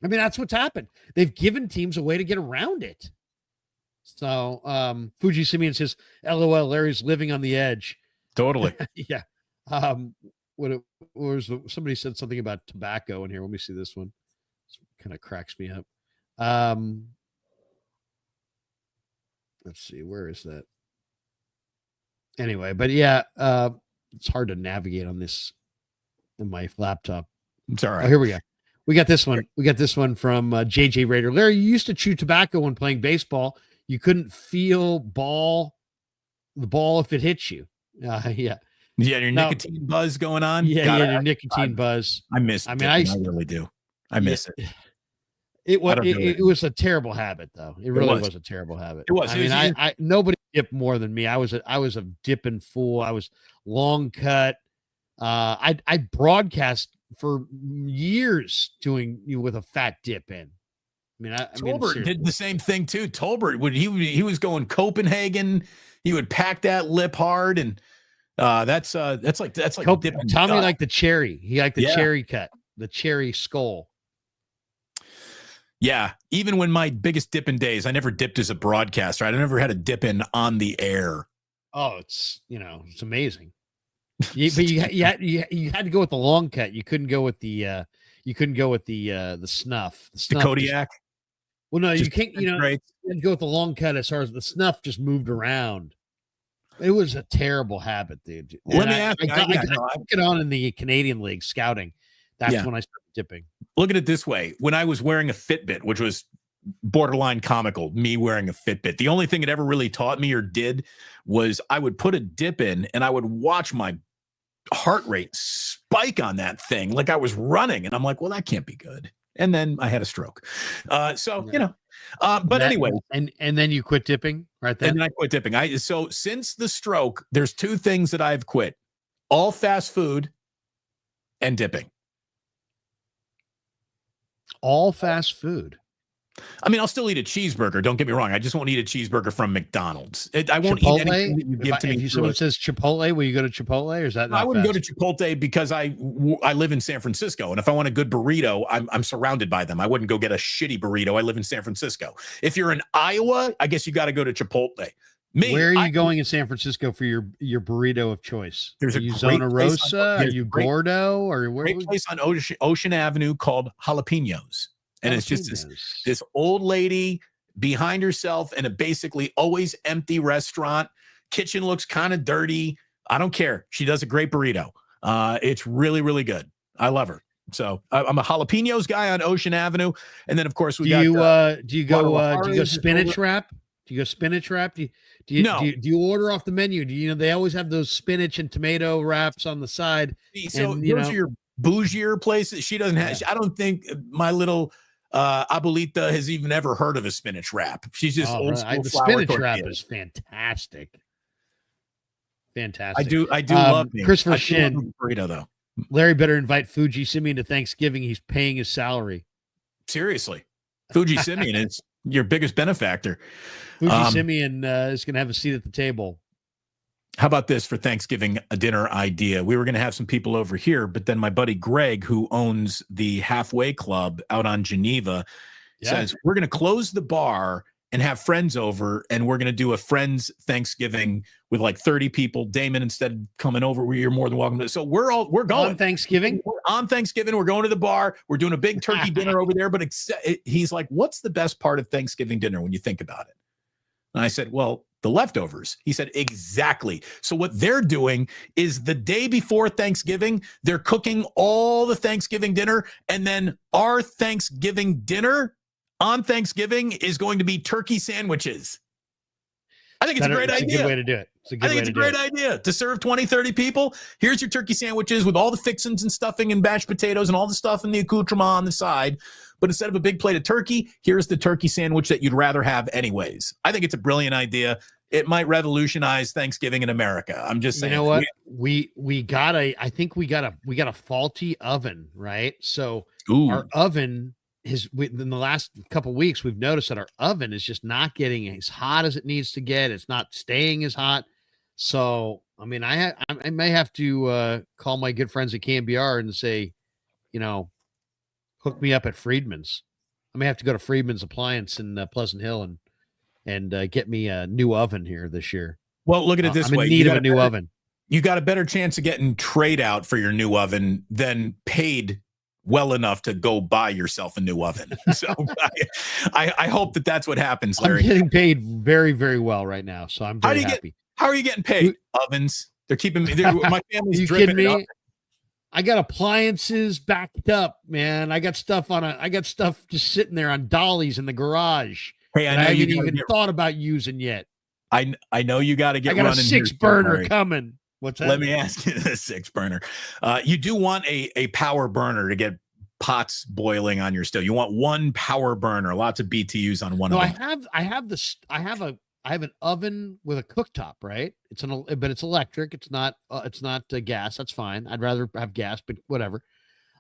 I mean, that's what's happened. They've given teams a way to get around it. So Fuji Simeon says, LOL, Larry's living on the edge. Totally. Yeah. Somebody said something about tobacco in here. Let me see this one. It kind of cracks me up. Let's see, where is that? Anyway, but yeah, it's hard to navigate on this in my laptop. It's all right. Oh, here we go. We got this one. We got this one from JJ Raider. Larry, you used to chew tobacco when playing baseball. You couldn't feel the ball if it hit you. Yeah. Yeah, your nicotine buzz going on. Yeah, your nicotine buzz. I miss it. I mean, I really do. I miss it. It was a terrible habit, though. It really was a terrible habit. It was. I mean, I nobody dipped more than me. I was a dipping fool. I was long cut. I broadcast for years doing with a fat dip in. Tolbert did the same thing too. Tolbert he was going Copenhagen. He would pack that lip hard, and that's like Tommy liked the cherry. He liked the cherry cut, the cherry skull. Yeah, even when my biggest dipping days, I never dipped as a broadcaster. I never had a dip in on the air. Oh, it's amazing. But you had to go with the long cut. You couldn't go with the snuff. The Kodiak. Well, no, you can't. You had to go with the long cut as far as the snuff just moved around. It was a terrible habit, dude. Let me ask you. I took it on in the Canadian League scouting. That's when I started dipping. Look at it this way. When I was wearing a Fitbit, which was borderline comical, me wearing a Fitbit, the only thing it ever really taught me or did was I would put a dip in and I would watch my heart rate spike on that thing like I was running. And I'm like, well, that can't be good. And then I had a stroke. Anyway. And then you quit dipping right then? And then I quit dipping. So since the stroke, there's two things that I've quit: all fast food and dipping. All fast food. I mean, I'll still eat a cheeseburger. Don't get me wrong. I just won't eat a cheeseburger from McDonald's. I won't eat anything that you give to me. If someone says Chipotle, will you go to Chipotle, or is that not? I wouldn't go to Chipotle because I live in San Francisco, and if I want a good burrito, I'm surrounded by them. I wouldn't go get a shitty burrito. I live in San Francisco. If you're in Iowa, I guess you got to go to Chipotle. Where are you going in San Francisco for your burrito of choice? Are you Zona Rosa? Are you Gordo? Or where? Great place on Ocean Avenue called Jalapenos. And it's just this old lady behind herself in a basically always empty restaurant. Kitchen looks kind of dirty. I don't care. She does a great burrito. It's really, really good. I love her. So I'm a jalapenos guy on Ocean Avenue, and then of course we do you go spinach wrap? Do you go spinach wrap? Do you order off the menu? Do you know they always have those spinach and tomato wraps on the side? So and, those are your bougier places. She doesn't have. I don't think my little abuelita has even ever heard of a spinach wrap. She's just old school. The spinach wrap is fantastic. Fantastic. I do love me. Christopher Shin burrito though. Larry better invite Fuji Simeon to Thanksgiving. He's paying his salary. Seriously, Fuji Simeon is your biggest benefactor. Fuji Simeon is going to have a seat at the table. How about this for Thanksgiving, a dinner idea? We were going to have some people over here, but then my buddy Greg, who owns the Halfway Club out on Geneva, says we're going to close the bar and have friends over, and we're going to do a friends Thanksgiving with like 30 people. Damon, instead of coming over, you're more than welcome to. So we're going on Thanksgiving. We're going to the bar. We're doing a big turkey dinner over there. But he's like, "What's the best part of Thanksgiving dinner when you think about it?" And I said, "Well, the leftovers." He said, "Exactly." So what they're doing is the day before Thanksgiving, they're cooking all the Thanksgiving dinner, and then our Thanksgiving dinner on Thanksgiving is going to be turkey sandwiches. I think it's a great idea. It's a good way to do it. I think it's a great idea to serve 20, 30 people. Here's your turkey sandwiches with all the fixings and stuffing and mashed potatoes and all the stuff and the accoutrement on the side. But instead of a big plate of turkey, here's the turkey sandwich that you'd rather have anyways. I think it's a brilliant idea. It might revolutionize Thanksgiving in America. I'm just saying. You know what? We got a faulty oven, right? So our oven in the last couple of weeks, we've noticed that our oven is just not getting as hot as it needs to get. It's not staying as hot. So, I mean, I may have to call my good friends at KMBR and say, hook me up at Friedman's. I may have to go to Friedman's Appliance in Pleasant Hill and get me a new oven here this year. Well, look at it this way. I'm in need of a new oven. You got a better chance of getting trade out for your new oven than paid well enough to go buy yourself a new oven. So I hope that that's what happens, Larry. I'm getting paid very, very well right now, so I'm very happy. How are you getting paid? Ovens. They're keeping me. My family's you dripping kidding me? Up. I got appliances backed up, man. I got stuff just sitting there on dollies in the garage. Hey, I know I haven't even thought about using yet. I know you got to get. I got running a 6 burner coming. What's that? Let me ask you the 6 burner. You do want a power burner to get pots boiling on your stove. You want one power burner, lots of BTUs on one of them. I have an oven with a cooktop, right? But it's electric. It's not gas. That's fine. I'd rather have gas, but whatever.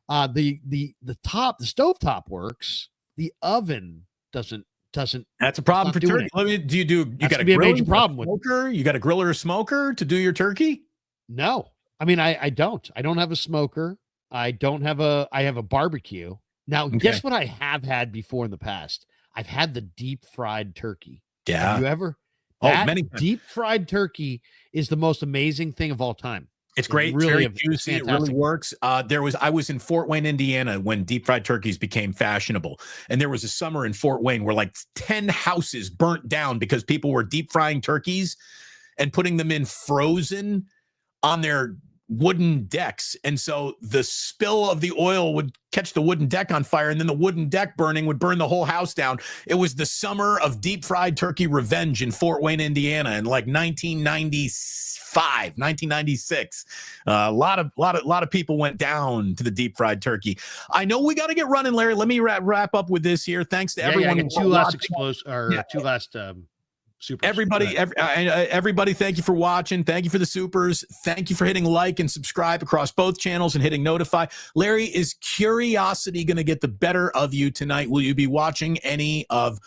The stovetop works. The oven doesn't. That's a problem for turkey. You got a major problem with smoker? You got a grill or a smoker to do your turkey? No. I mean, I don't have a smoker. I have a barbecue. Now, guess what I have had before in the past? I've had the deep fried turkey. Yeah. Have you ever? Many times. Deep fried turkey is the most amazing thing of all time. It's great. It's really juicy. It really works. I was in Fort Wayne, Indiana when deep fried turkeys became fashionable. And there was a summer in Fort Wayne where like 10 houses burnt down because people were deep frying turkeys and putting them in frozen on their wooden decks. And so the spill of the oil would catch the wooden deck on fire, and then the wooden deck burning would burn the whole house down. It was the summer of deep fried turkey revenge in Fort Wayne, Indiana in like 1996. A lot of people went down to the deep fried turkey. I know we got to get running, Larry. Let me wrap up with this here. Thanks to everyone. Two last supers. Everybody, thank you for watching. Thank you for the supers. Thank you for hitting like and subscribe across both channels and hitting notify. Larry, is curiosity going to get the better of you tonight? Will you be watching any of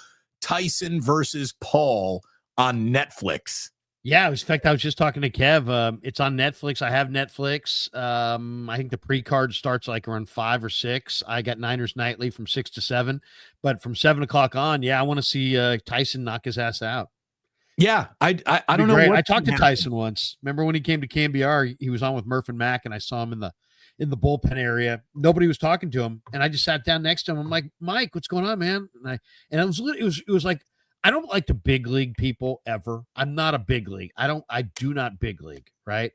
Tyson versus Paul on Netflix? Yeah, in fact, I was just talking to Kev. It's on Netflix. I have Netflix. I think the pre-card starts like around 5 or 6. I got Niners Nightly from 6 to 7. But from 7 o'clock on, I want to see Tyson knock his ass out. Yeah, I don't know. I talked to Tyson once. Remember when he came to KMBR? He was on with Murph and Mac, and I saw him in the bullpen area. Nobody was talking to him, and I just sat down next to him. I'm like, Mike, what's going on, man? And it was like, I don't like to big league people ever. I'm not a big league. I do not big league, right?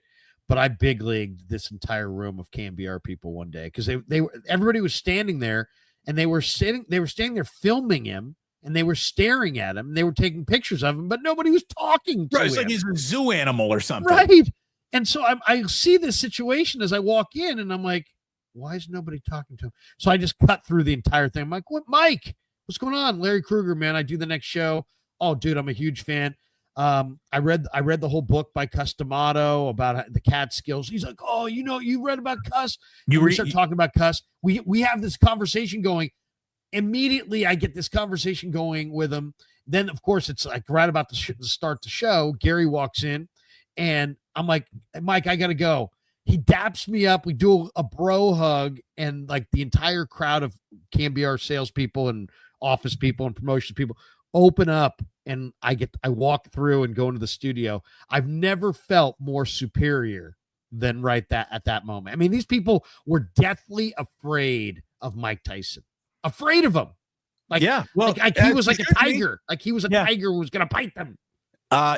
but I big leagued this entire room of KMBR people one day because everybody was standing there and they were standing there filming him and they were staring at him. And they were taking pictures of him, but nobody was talking to him. It's like he's a zoo animal or something. Right. And so I see this situation as I walk in and I'm like, why is nobody talking to him? So I just cut through the entire thing. I'm like, what, Mike? What's going on? Larry Krueger, man. I do the next show. Oh, dude, I'm a huge fan. I read the whole book by Customato about the cat skills. He's like, oh, you read about Cuss. We start talking about Cuss. We have this conversation going. Immediately, I get this conversation going with him. Then, of course, it's like right about to start the show. Gary walks in, and I'm like, Mike, I gotta go. He daps me up. We do a bro hug, and like the entire crowd of KMBR salespeople and office people and promotions people open up, and I walk through and go into the studio. I've never felt more superior than at that moment. I mean, these people were deathly afraid of Mike Tyson, afraid of him. Like, yeah, well, like he was like a tiger. Like he was a tiger who was going to bite them.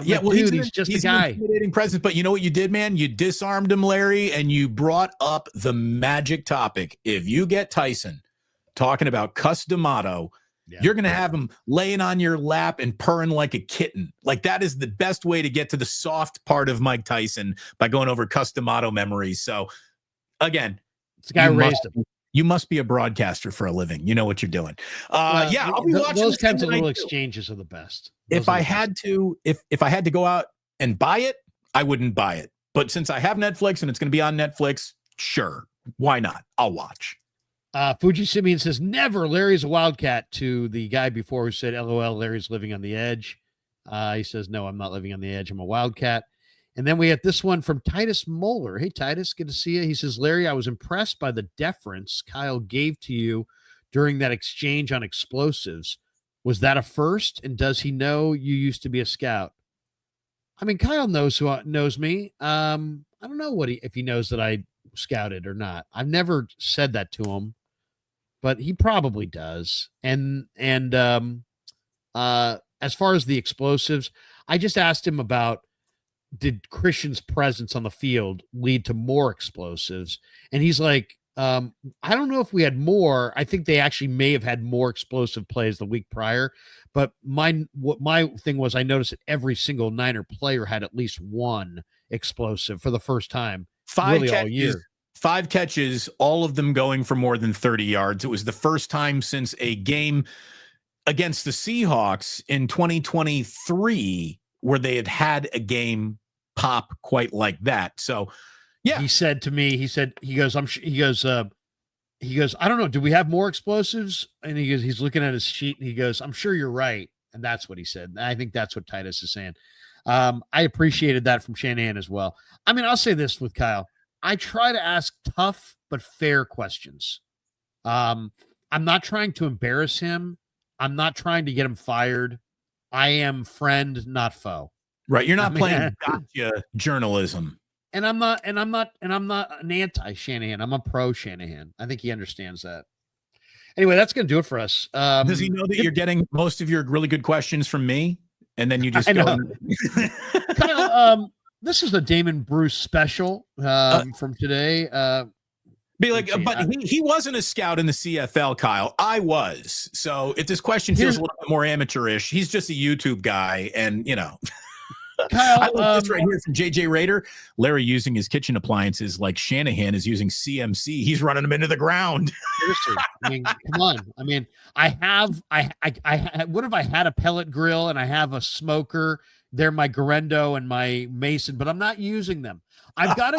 Yeah, well, dude, he's just a guy. Intimidating presence, but you know what you did, man? You disarmed him, Larry, and you brought up the magic topic. If you get Tyson talking about Customato, you're going to have him laying on your lap and purring like a kitten. Like that is the best way to get to the soft part of Mike Tyson by going over Customato memories. So, again, this guy raised him. You must be a broadcaster for a living. You know what you're doing. Yeah, I'll be watching those kinds of little exchanges are the best. If I had to go out and buy it, I wouldn't buy it. But since I have Netflix and it's going to be on Netflix, sure, why not? I'll watch. Fuji Simeon says, never. Larry's a wildcat, to the guy before who said, LOL, Larry's living on the edge. He says, no, I'm not living on the edge. I'm a wildcat. And then we have this one from Titus Moeller. Hey, Titus, good to see you. He says, Larry, I was impressed by the deference Kyle gave to you during that exchange on explosives. Was that a first? And does he know you used to be a scout? I mean, Kyle knows me. I don't know if he knows that I scouted or not. I've never said that to him, but he probably does. And as far as the explosives, I just asked him about, did Christian's presence on the field lead to more explosives? And he's like, I don't know if we had more. I think they actually may have had more explosive plays the week prior, but my thing was I noticed that every single Niner player had at least one explosive for the first time all year. 5 catches, all of them going for more than 30 yards. It was the first time since a game against the Seahawks in 2023 where they had a game pop quite like that. So, yeah. He said to me, he goes, I don't know. Do we have more explosives? And he goes, he's looking at his sheet and he goes, I'm sure you're right. And that's what he said. And I think that's what Titus is saying. I appreciated that from Shanahan as well. I mean, I'll say this with Kyle. I try to ask tough but fair questions. I'm not trying to embarrass him. I'm not trying to get him fired. I am friend, not foe. Right. You're not playing gotcha journalism. And I'm not an anti-Shanahan. I'm a pro Shanahan. I think he understands that. Anyway, that's going to do it for us. Does he know that you're getting most of your really good questions from me? And then you just go. Kyle, this is the Damon Bruce special from today. Be like, but he wasn't a scout in the CFL, Kyle. I was. So if this question feels a little bit more amateurish, he's just a YouTube guy. And, Kyle, I love this right here from JJ Rader. Larry using his kitchen appliances like Shanahan is using CMC. He's running them into the ground. Seriously. I mean, come on. I mean, I what if I had a pellet grill and I have a smoker? They're my Garendo and my Mason, but I'm not using them. I've got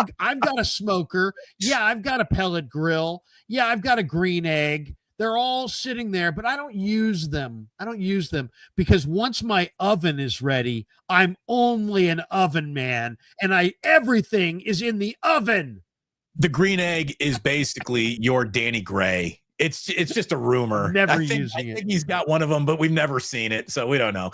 a smoker. Yeah, I've got a pellet grill. Yeah, I've got a green egg. They're all sitting there, but I don't use them. Because once my oven is ready, I'm only an oven man, and everything is in the oven. The green egg is basically your Danny Gray. It's just a rumor. I think he's got one of them, but we've never seen it, so we don't know.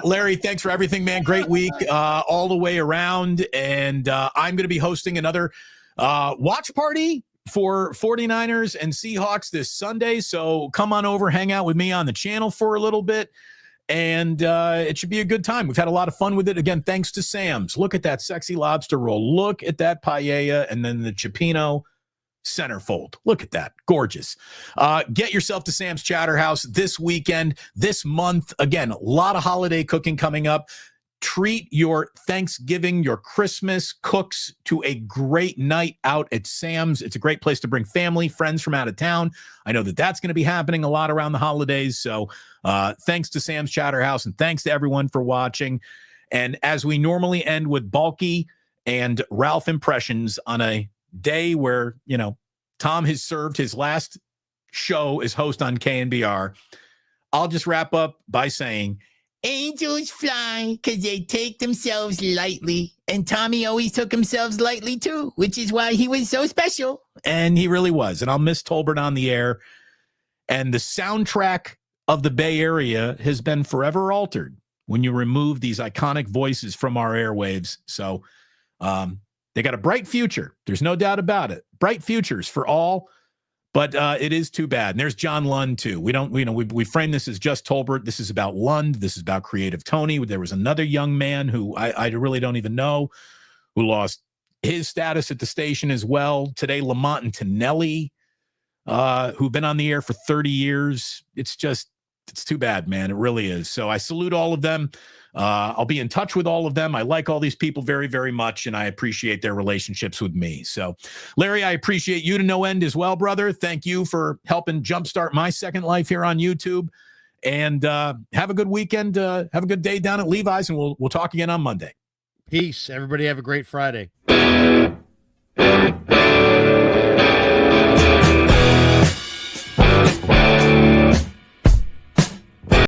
Larry, thanks for everything, man. Great week all the way around, and I'm going to be hosting another watch party for 49ers and Seahawks this Sunday, so come on over, hang out with me on the channel for a little bit. And it should be a good time. We've had a lot of fun with it. Again, thanks to Sam's. Look at that sexy lobster roll. Look at that paella and then the cioppino centerfold. Look at that. Gorgeous. Get yourself to Sam's Chowder House this weekend, this month. Again, a lot of holiday cooking coming up. Treat your Thanksgiving, your Christmas cooks to a great night out at Sam's. It's a great place to bring family, friends from out of town. I know that that's going to be happening a lot around the holidays. So thanks to Sam's Chowder House and thanks to everyone for watching. And as we normally end with Balky and Ralph impressions on a day where, Tom has served his last show as host on KNBR, I'll just wrap up by saying, angels fly because they take themselves lightly. And Tommy always took himself lightly too, which is why he was so special. And he really was. And I'll miss Tolbert on the air. And the soundtrack of the Bay Area has been forever altered when you remove these iconic voices from our airwaves. So they got a bright future. There's no doubt about it. Bright futures for all. But it is too bad. And there's John Lund, too. We frame this as just Tolbert. This is about Lund. This is about Creative Tony. There was another young man who I really don't even know who lost his status at the station as well. Today, Lamont and Tonelli, who've been on the air for 30 years. It's too bad, man. It really is. So I salute all of them. I'll be in touch with all of them. I like all these people very, very much, and I appreciate their relationships with me. So, Larry, I appreciate you to no end as well, brother. Thank you for helping jumpstart my second life here on YouTube. And have a good weekend. Have a good day down at Levi's, and we'll talk again on Monday. Peace. Everybody have a great Friday.